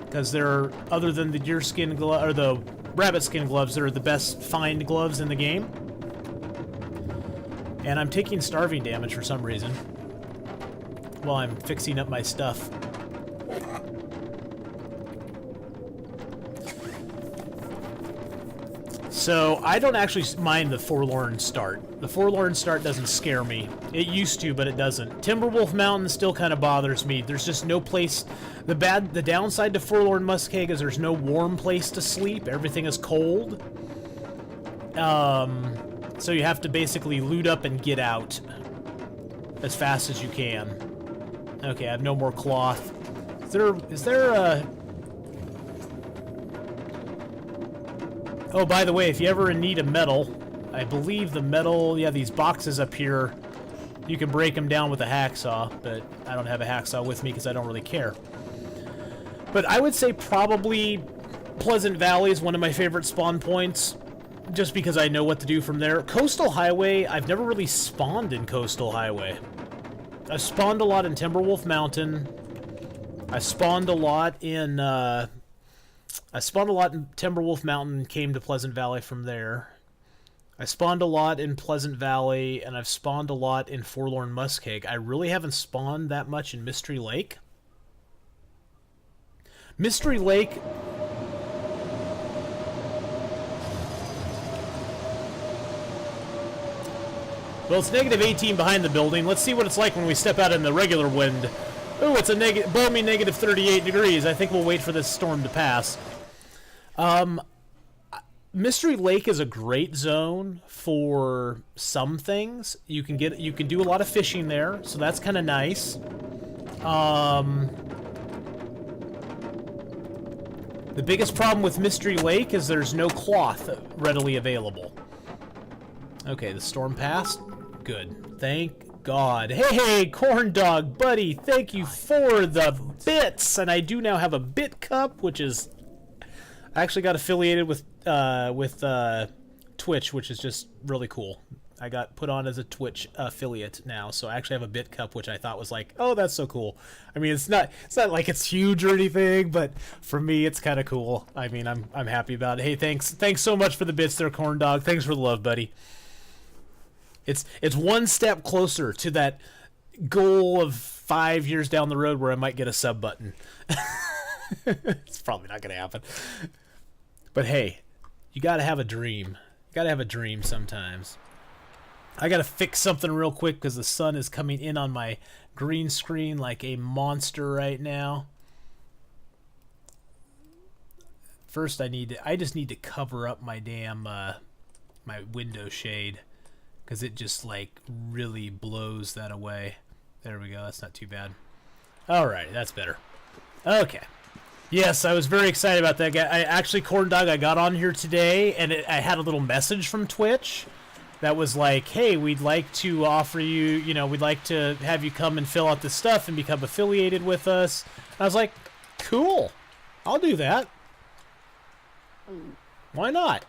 because they're, other than the deerskin glove or the rabbit skin gloves, they're the best find gloves in the game. And I'm taking starving damage for some reason while I'm fixing up my stuff. So, I don't actually mind the Forlorn start. The Forlorn start doesn't scare me. It used to, but it doesn't. Timberwolf Mountain still kind of bothers me. There's just no place... The downside to Forlorn Muskeg is there's no warm place to sleep. Everything is cold. So you have to basically loot up and get out as fast as you can. Okay, I have no more cloth. Is there a... Oh, by the way, if you ever need a metal, I believe the metal, yeah, these boxes up here, you can break them down with a hacksaw, but I don't have a hacksaw with me because I don't really care. But I would say probably Pleasant Valley is one of my favorite spawn points, just because I know what to do from there. Coastal Highway, I've never really spawned in Coastal Highway. I've spawned a lot in Timberwolf Mountain. I spawned a lot in Timberwolf Mountain, came to Pleasant Valley from there. I spawned a lot in Pleasant Valley, and I've spawned a lot in Forlorn Muskeg. I really haven't spawned that much in Mystery Lake. Mystery Lake... Well, it's negative 18 behind the building. Let's see what it's like when we step out in the regular wind. Ooh, it's a balmy negative 38 degrees. I think we'll wait for this storm to pass. Mystery Lake is a great zone for some things. You can do a lot of fishing there, so that's kind of nice. The biggest problem with Mystery Lake is there's no cloth readily available. Okay, the storm passed. Good. Thank God. Hey, Corn Dog, buddy, thank you for the bits! And I do now have a bit cup, which is... I actually got affiliated with Twitch, which is just really cool. I got put on as a Twitch affiliate now, so I actually have a bit cup, which I thought was like, oh, that's so cool. I mean, it's not like it's huge or anything, but for me, it's kind of cool. I mean, I'm happy about it. Hey, thanks so much for the bits there, Corn Dog. Thanks for the love, buddy. It's one step closer to that goal of 5 years down the road where I might get a sub button. It's probably not going to happen. But hey, you got to have a dream. You got to have a dream sometimes. I got to fix something real quick because the sun is coming in on my green screen like a monster right now. First, I just need to cover up my damn my window shade, because it just like really blows that away. There we go. That's not too bad. All right, that's better. Okay. Yes, I was very excited about that guy. Actually, Corn Dog, I got on here today, and I had a little message from Twitch that was like, hey, we'd like to offer you, we'd like to have you come and fill out this stuff and become affiliated with us. And I was like, cool. I'll do that. Why not?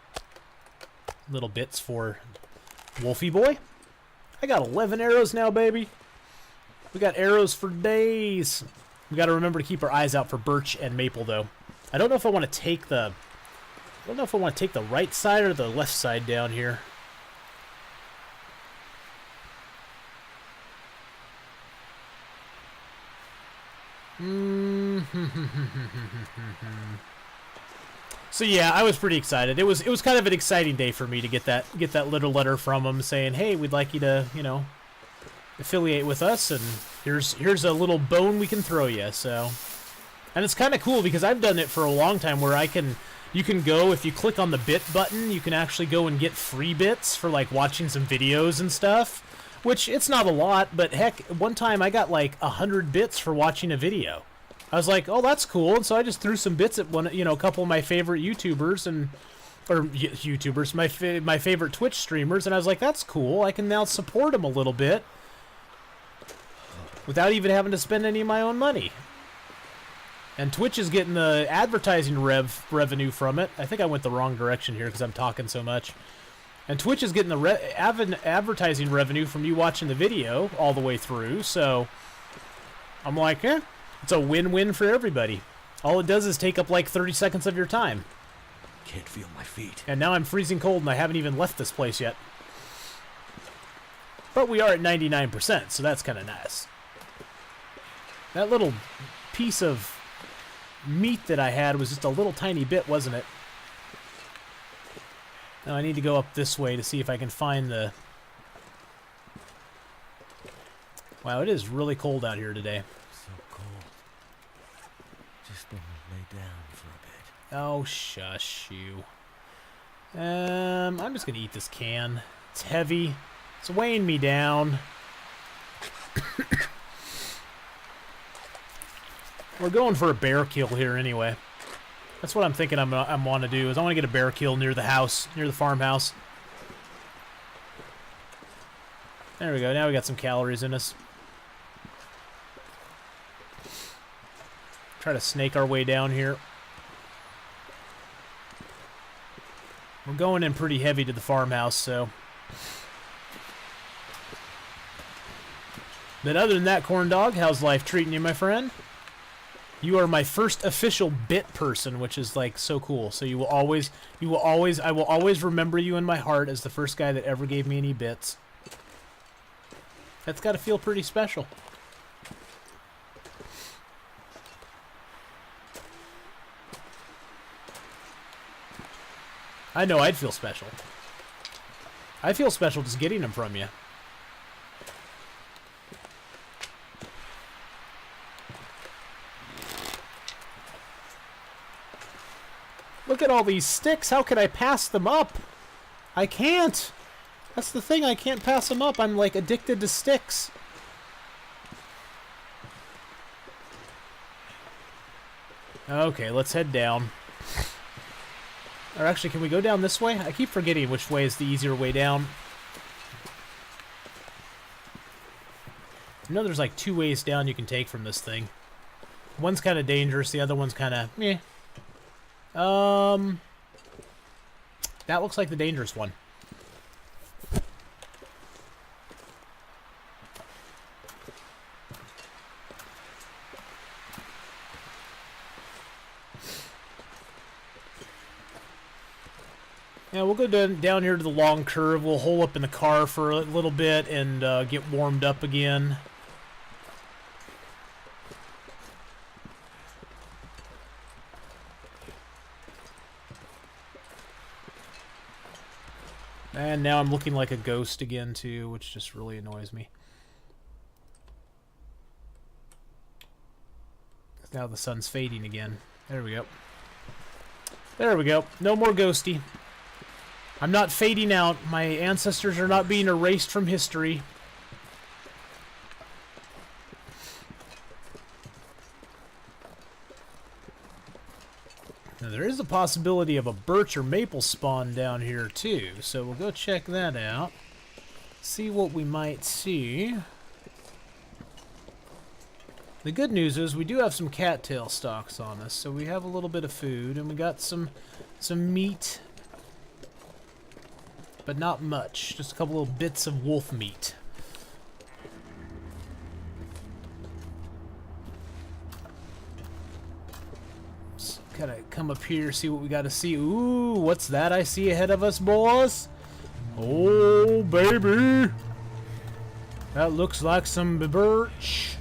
Little bits for Wolfie Boy. I got 11 arrows now, baby. We got arrows for days. We got to remember to keep our eyes out for birch and maple, though. I don't know if I want to take the right side or the left side down here. So yeah, I was pretty excited. It was kind of an exciting day for me to get that little letter from him saying, "Hey, we'd like you to, affiliate with us, and here's a little bone we can throw you." So, and it's kind of cool because I've done it for a long time where you can go, if you click on the bit button, you can actually go and get free bits for like watching some videos and stuff, which it's not a lot, but heck, one time I got like 100 bits for watching a video. I was like, oh, that's cool, and so I just threw some bits at a couple of my favorite YouTubers my favorite Twitch streamers, and I was like, that's cool. I can now support them a little bit without even having to spend any of my own money. And Twitch is getting the advertising revenue from it. I think I went the wrong direction here because I'm talking so much. And Twitch is getting the advertising revenue from you watching the video all the way through, so I'm like, it's a win-win for everybody. All it does is take up like 30 seconds of your time. Can't feel my feet. And now I'm freezing cold and I haven't even left this place yet. But we are at 99%, so that's kind of nice. That little piece of meat that I had was just a little tiny bit, wasn't it? Now I need to go up this way to see if I can find the... Wow, it is really cold out here today. So cold. Just want to lay down for a bit. Oh, shush you. I'm just gonna eat this can. It's heavy. It's weighing me down. We're going for a bear kill here anyway. That's what I'm thinking I want to do, is I want to get a bear kill near the house, near the farmhouse. There we go. Now we got some calories in us. Try to snake our way down here. We're going in pretty heavy to the farmhouse, so... But other than that, Corn Dog, how's life treating you, my friend? You are my first official bit person, which is, like, so cool. So I will always remember you in my heart as the first guy that ever gave me any bits. That's got to feel pretty special. I know I'd feel special. I feel special just getting them from you. Look at all these sticks. How could I pass them up? I can't. That's the thing. I can't pass them up. I'm like addicted to sticks. Okay, let's head down. Or actually, can we go down this way? I keep forgetting which way is the easier way down. I know there's like 2 ways down you can take from this thing. One's kind of dangerous. The other one's kind of meh. That looks like the dangerous one. Yeah, we'll go down here to the long curve. We'll hole up in the car for a little bit and get warmed up again. And now I'm looking like a ghost again, too, which just really annoys me. Now the sun's fading again. There we go. There we go. No more ghosty. I'm not fading out. My ancestors are not being erased from history. Now, there is a possibility of a birch or maple spawn down here, too. So we'll go check that out. See what we might see. The good news is we do have some cattail stalks on us, so we have a little bit of food, and we got some meat. But not much. Just a couple little bits of wolf meat. Just gotta come up here, see what we gotta see. Ooh, what's that I see ahead of us, boys? Oh, baby! That looks like some birch.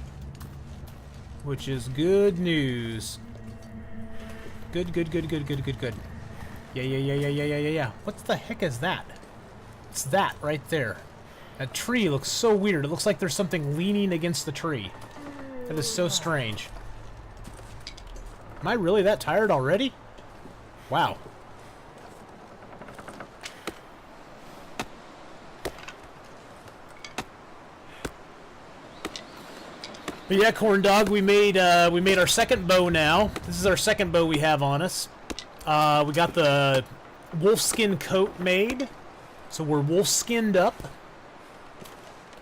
Which is good news. Good. Yeah. What the heck is that? It's that right there. That tree looks so weird. It looks like there's something leaning against the tree. That is so strange. Am I really that tired already? Wow. But yeah, Corn Dog, we made our second bow now. This is our second bow we have on us. We got the wolfskin coat made, so we're wolf-skinned up.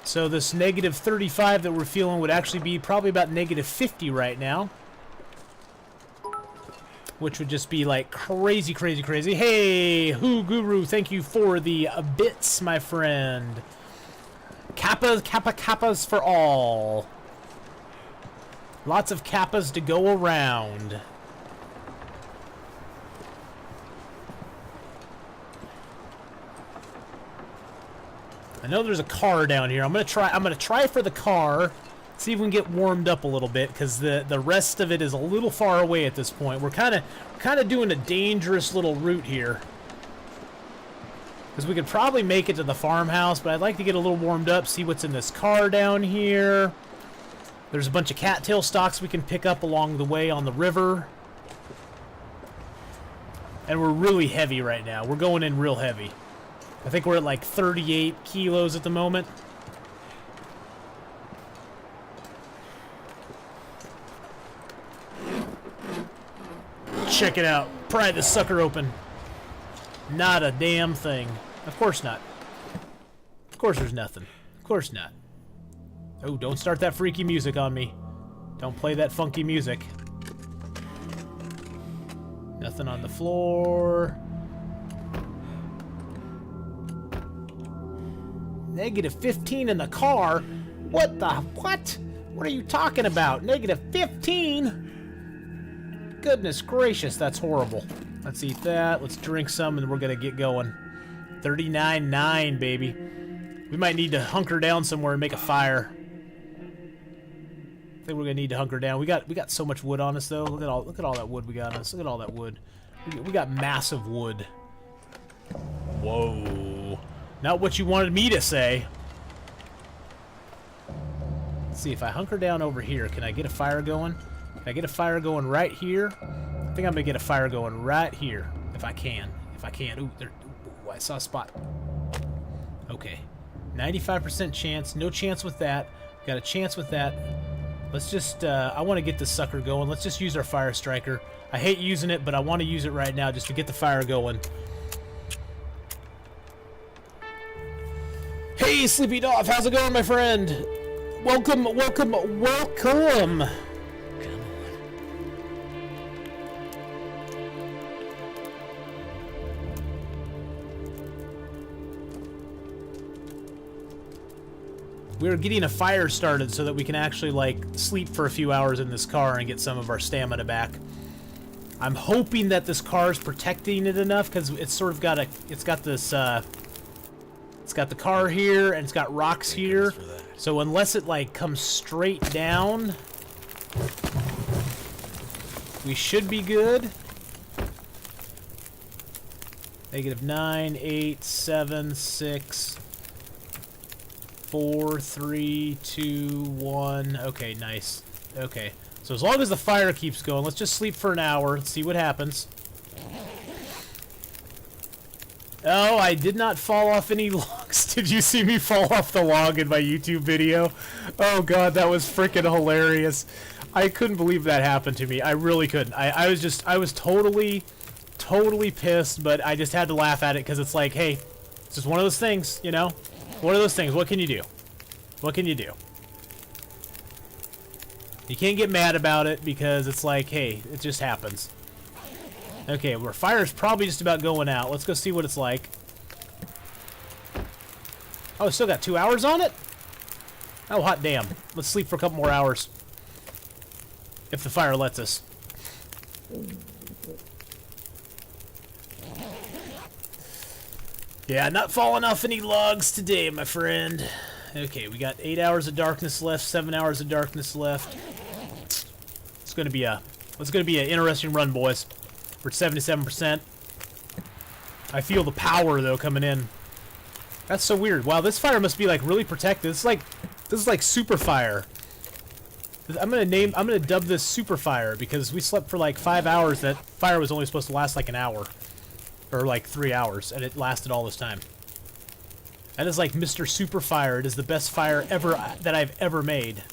So this negative 35 that we're feeling would actually be probably about negative 50 right now. Which would just be like crazy. Hey, Who Guru, thank you for the bits, my friend. Kappas for all. Lots of kappas to go around. I know there's a car down here. I'm gonna try for the car. See if we can get warmed up a little bit, because the rest of it is a little far away at this point. We're kind of doing a dangerous little route here. Because we could probably make it to the farmhouse, but I'd like to get a little warmed up, see what's in this car down here. There's a bunch of cattail stalks we can pick up along the way on the river. And we're really heavy right now. We're going in real heavy. I think we're at like 38 kilos at the moment. Check it out. Pry this sucker open. Not a damn thing. Of course not. Of course there's nothing. Of course not. Oh, don't start that freaky music on me. Don't play that funky music. Nothing on the floor. Negative 15 in the car? What the... What? What are you talking about? Negative 15? Goodness gracious, that's horrible. Let's eat that. Let's drink some, and we're gonna get going. 39.9, baby. We might need to hunker down somewhere and make a fire. I think we're gonna need to hunker down. We got so much wood on us, though. Look at all that wood we got on us. Look at all that wood. We got massive wood. Whoa. Not what you wanted me to say. Let's see, if I hunker down over here, can I get a fire going? Can I get a fire going right here? I think I'm gonna get a fire going right here, if I can. If I can. Ooh, there. Ooh, I saw a spot. Okay. 95% chance. No chance with that. Got a chance with that. Let's just, I want to get this sucker going. Let's just use our fire striker. I hate using it, but I want to use it right now just to get the fire going. Hey, Sleepy Dog, how's it going, my friend? Welcome, welcome, welcome! We're getting a fire started so that we can actually, like, sleep for a few hours in this car and get some of our stamina back. I'm hoping that this car is protecting it enough, because it's sort of got a... It's got this, it's got the car here, and it's got rocks here. So unless it, like, comes straight down, we should be good. Negative 9, 8, 7, 6... 4, 3, 2, 1. Okay, nice. Okay. So as long as the fire keeps going, let's just sleep for an hour and see what happens. Oh, I did not fall off any logs. Did you see me fall off the log in my YouTube video? Oh god, that was freaking hilarious. I couldn't believe that happened to me. I really couldn't. I was totally pissed, but I just had to laugh at it because it's like, hey, it's just one of those things, you know? One of those things. What can you do? What can you do? You can't get mad about it because it's like, hey, it just happens. Okay, our fire's probably just about going out. Let's go see what it's like. Oh, it's still got 2 hours on it? Oh, hot damn. Let's sleep for a couple more hours. If the fire lets us. Yeah, not falling off any logs today, my friend. Okay, we got 8 hours of darkness left, 7 hours of darkness left. It's gonna be an interesting run, boys. We're at 77%. I feel the power though coming in. That's so weird. Wow, this fire must be like really protected. This is like super fire. I'm gonna dub this super fire because we slept for like 5 hours. That fire was only supposed to last like an hour. Or like 3 hours, and it lasted all this time. That is like Mr. Super Fire. It is the best fire ever that I've ever made.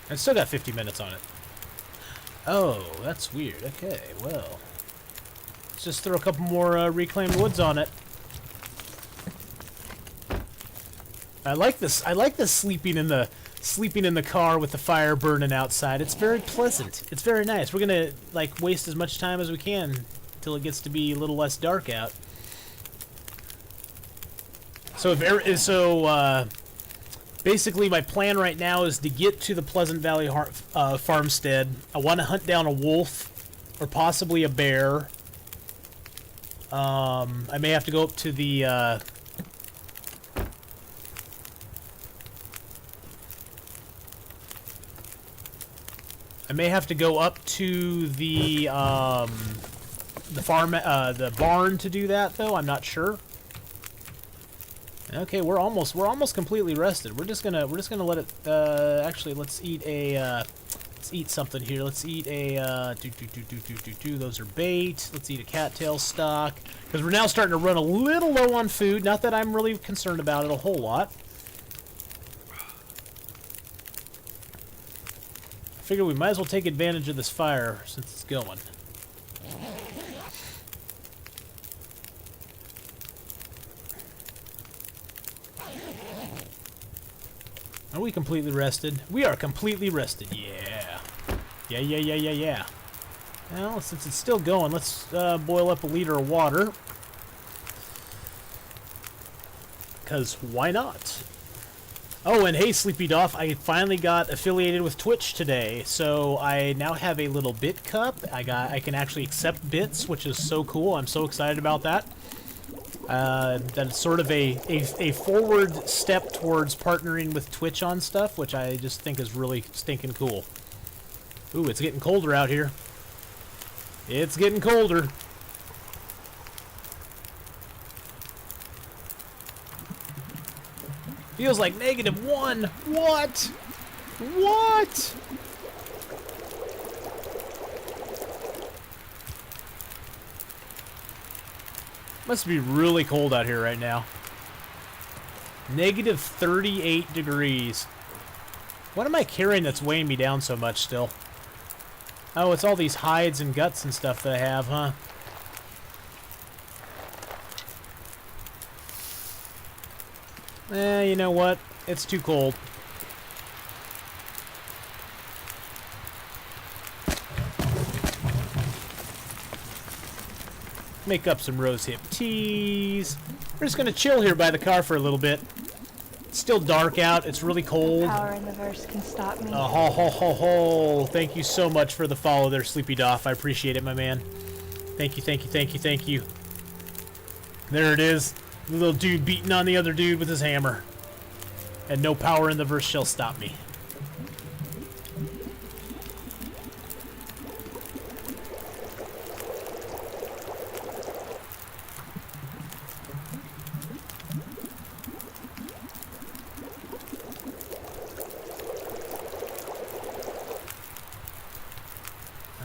I still got 50 minutes on it. Oh, that's weird. Okay, well. Let's just throw a couple more reclaimed woods on it. I like this. I like the sleeping in the car with the fire burning outside. It's very pleasant. It's very nice. We're gonna like waste as much time as we can until it gets to be a little less dark out. So basically my plan right now is to get to the Pleasant Valley farmstead. I want to hunt down a wolf or possibly a bear. I may have to go up to the the barn to do that, though. I'm not sure. Okay, we're almost completely rested. We're just gonna let it. Actually, let's eat something here. Let's eat a Those are bait. Let's eat a cattail stock because we're now starting to run a little low on food. Not that I'm really concerned about it a whole lot. Figure we might as well take advantage of this fire since it's going. Are we completely rested? We are completely rested, yeah. Yeah, yeah, yeah, yeah, yeah. Well, since it's still going, let's boil up a liter of water. Because why not? Oh, and hey, Sleepy Doff, I finally got affiliated with Twitch today, so I now have a little bit cup. I can actually accept bits, which is so cool. I'm so excited about that. That's sort of a forward step towards partnering with Twitch on stuff, which I just think is really stinking cool. Ooh, it's getting colder out here. It's getting colder. Feels like -1. What? What? Must be really cold out here right now. -38 degrees. What am I carrying that's weighing me down so much still? Oh, it's all these hides and guts and stuff that I have, huh? You know what? It's too cold. Make up some rosehip teas. We're just gonna chill here by the car for a little bit. It's still dark out. It's really cold. Power in the verse can stop me. Ho ho ho ho! Thank you so much for the follow there, Sleepy Doff. I appreciate it, my man. Thank you, thank you, thank you, thank you. There it is. The little dude beating on the other dude with his hammer. And no power in the verse shall stop me.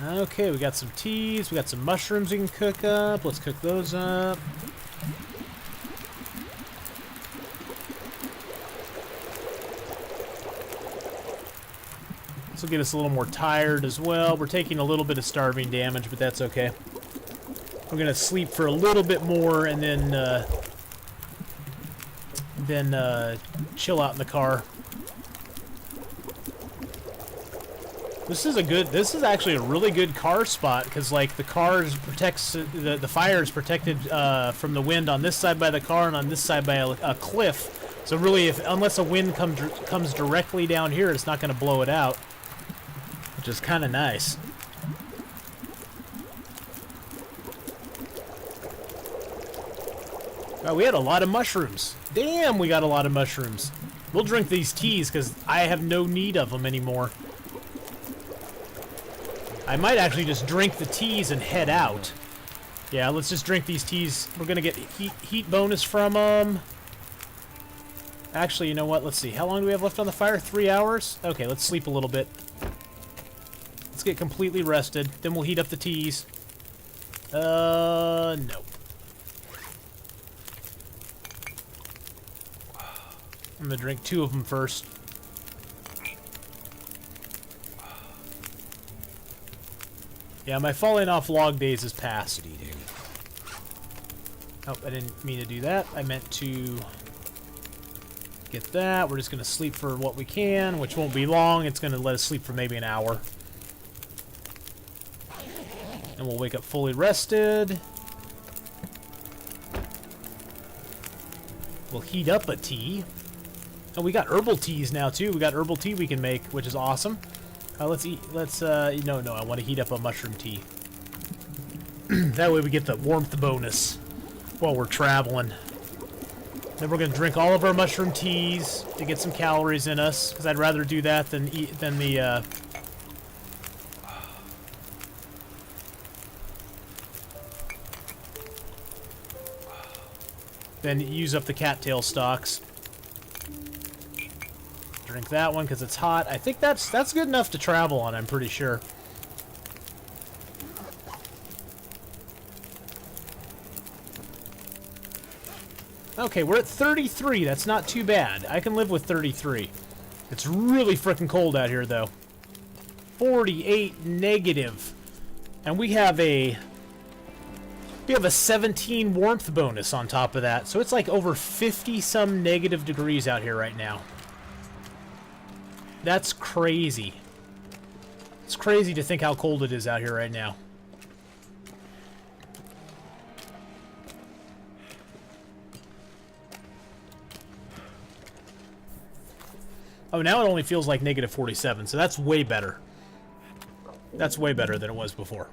Okay, we got some teas, we got some mushrooms we can cook up. Let's cook those up. This will get us a little more tired as well. We're taking a little bit of starving damage, but that's okay. We're gonna sleep for a little bit more and then chill out in the car. This is actually a really good car spot because like the fire is protected from the wind on this side by the car and on this side by a cliff. So really, unless a wind comes directly down here, it's not going to blow it out, which is kind of nice. Oh, we had a lot of mushrooms. Damn, we got a lot of mushrooms. We'll drink these teas because I have no need of them anymore. I might actually just drink the teas and head out. Yeah, let's just drink these teas. We're gonna get heat bonus from them. Actually, you know what? Let's see. How long do we have left on the fire? 3 hours? Okay, let's sleep a little bit. Let's get completely rested. Then we'll heat up the teas. No. I'm gonna drink 2 of them first. Yeah, my falling off log days is past. Oh, I didn't mean to do that. I meant to get that. We're just going to sleep for what we can, which won't be long. It's going to let us sleep for maybe an hour. And we'll wake up fully rested. We'll heat up a tea. Oh, we got herbal teas now, too. We got herbal tea we can make, which is awesome. Let's eat. No, I want to heat up a mushroom tea. That way we get the warmth bonus while we're traveling. Then we're going to drink all of our mushroom teas to get some calories in us, because I'd rather do that than use up the cattail stalks. Drink that one because it's hot. I think that's good enough to travel on, I'm pretty sure. Okay, we're at 33. That's not too bad. I can live with 33. It's really freaking cold out here, though. 48 negative. And we have a 17 warmth bonus on top of that. So it's like over 50-some negative degrees out here right now. That's crazy. It's crazy to think how cold it is out here right now. Oh, now it only feels like negative 47, so that's way better. That's way better than it was before.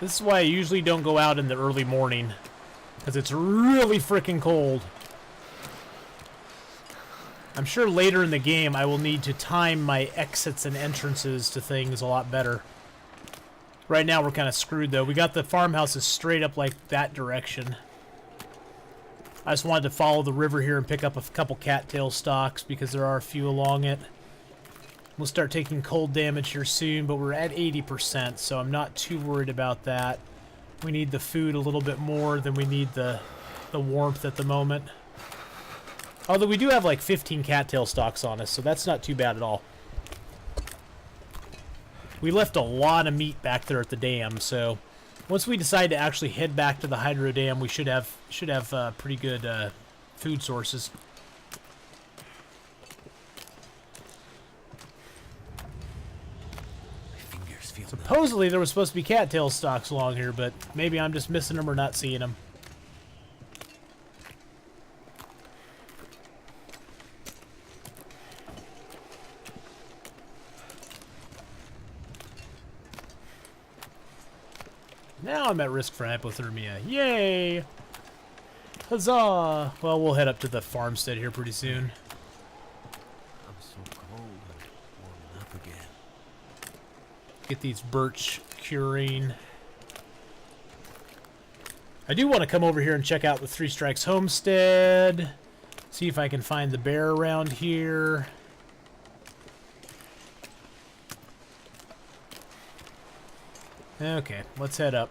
This is why I usually don't go out in the early morning, because it's really freaking cold. I'm sure later in the game I will need to time my exits and entrances to things a lot better. Right now we're kind of screwed though. We got the farmhouses straight up like that direction. I just wanted to follow the river here and pick up a couple cattail stalks because there are a few along it. We'll start taking cold damage here soon, but we're at 80%, so I'm not too worried about that. We need the food a little bit more than we need the warmth at the moment. Although we do have like 15 cattail stalks on us, so that's not too bad at all. We left a lot of meat back there at the dam, so once we decide to actually head back to the hydro dam, we should have pretty good food sources. Supposedly there was supposed to be cattail stalks along here, but maybe I'm just missing them or not seeing them. Now I'm at risk for hypothermia. Yay! Huzzah! Well, we'll head up to the farmstead here pretty soon. I'm so cold and warming up again. Get these birch curing. I do want to come over here and check out the Three Strikes homestead. See if I can find the bear around here. Okay, let's head up.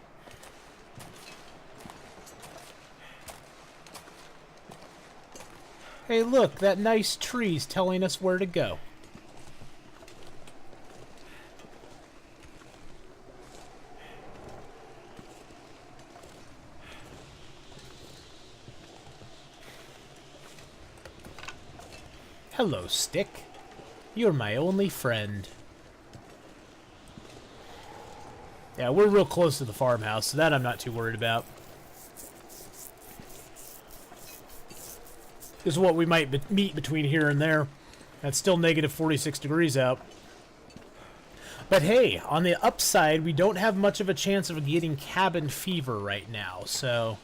Hey, look, that nice tree's telling us where to go. Hello, Stick. You're my only friend. Yeah, we're real close to the farmhouse, so that I'm not too worried about. This is what we might meet between here and there. That's still negative 46 degrees out. But hey, on the upside, we don't have much of a chance of getting cabin fever right now, so...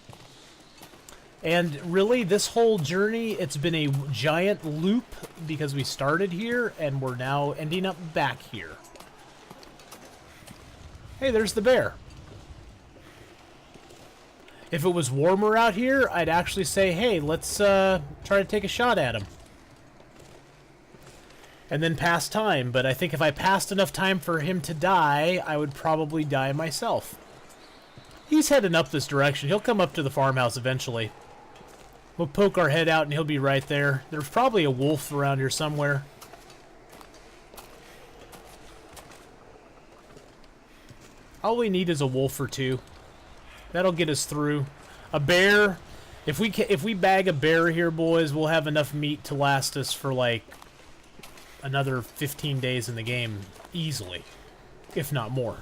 And really, this whole journey, it's been a giant loop because we started here, and we're now ending up back here. Hey, there's the bear. If it was warmer out here, I'd actually say, hey, let's try to take a shot at him. And then pass time. But I think if I passed enough time for him to die, I would probably die myself. He's heading up this direction. He'll come up to the farmhouse eventually. We'll poke our head out and he'll be right there. There's probably a wolf around here somewhere. All we need is a wolf or two. That'll get us through. A bear. If we bag a bear here, boys, we'll have enough meat to last us for like another 15 days in the game easily, if not more.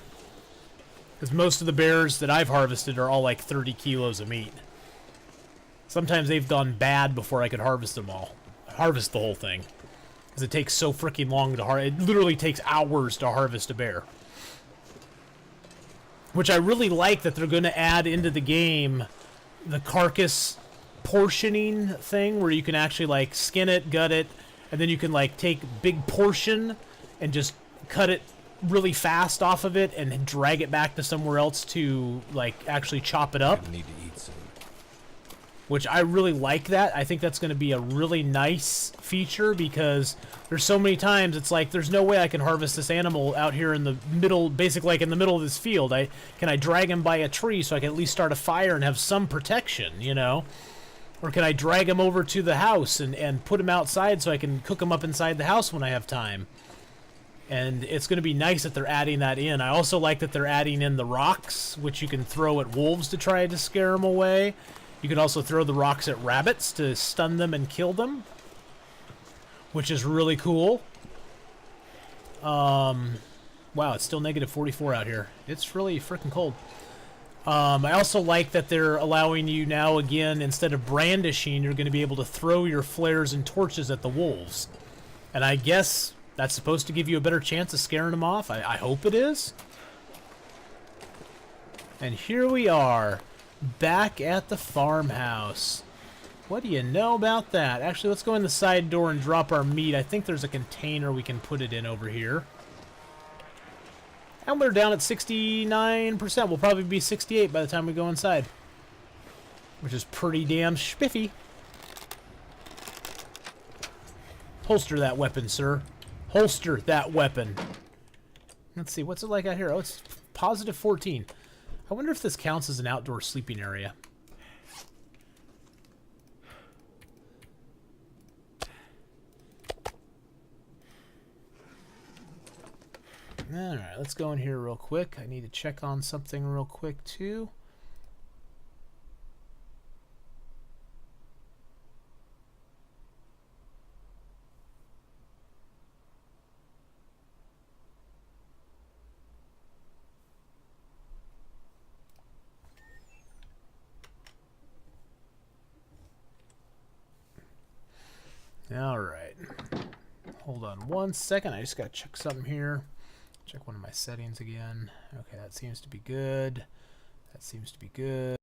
Because most of the bears that I've harvested are all like 30 kilos of meat. Sometimes they've gone bad before I could harvest them all. Harvest the whole thing. Because it takes so freaking long to harvest. It literally takes hours to harvest a bear. Which I really like that they're going to add into the game the carcass portioning thing where you can actually like skin it, gut it, and then you can like take big portion and just cut it really fast off of it and drag it back to somewhere else to like actually chop it up. I need to eat soon. Which I really like that. I think that's going to be a really nice feature because there's so many times it's like there's no way I can harvest this animal out here in the middle, basically like in the middle of this field. Can I drag him by a tree so I can at least start a fire and have some protection, you know? Or can I drag them over to the house and put them outside so I can cook them up inside the house when I have time? And it's going to be nice that they're adding that in. I also like that they're adding in the rocks, which you can throw at wolves to try to scare them away. You can also throw the rocks at rabbits to stun them and kill them, which is really cool. Wow, it's still negative 44 out here. It's really freaking cold. I also like that they're allowing you now, again, instead of brandishing, you're going to be able to throw your flares and torches at the wolves. And I guess that's supposed to give you a better chance of scaring them off. I hope it is. And here we are, back at the farmhouse. What do you know about that? Actually, let's go in the side door and drop our meat. I think there's a container we can put it in over here. And we're down at 69%. We'll probably be 68 by the time we go inside, which is pretty damn spiffy. Holster that weapon, sir. Holster that weapon. Let's see, what's it like out here? Oh, it's positive 14. I wonder if this counts as an outdoor sleeping area. Alright, let's go in here real quick. I need to check on something real quick, too. Alright. Hold on one second. I just gotta check something here. Check one of my settings again. Okay, that seems to be good. That seems to be good.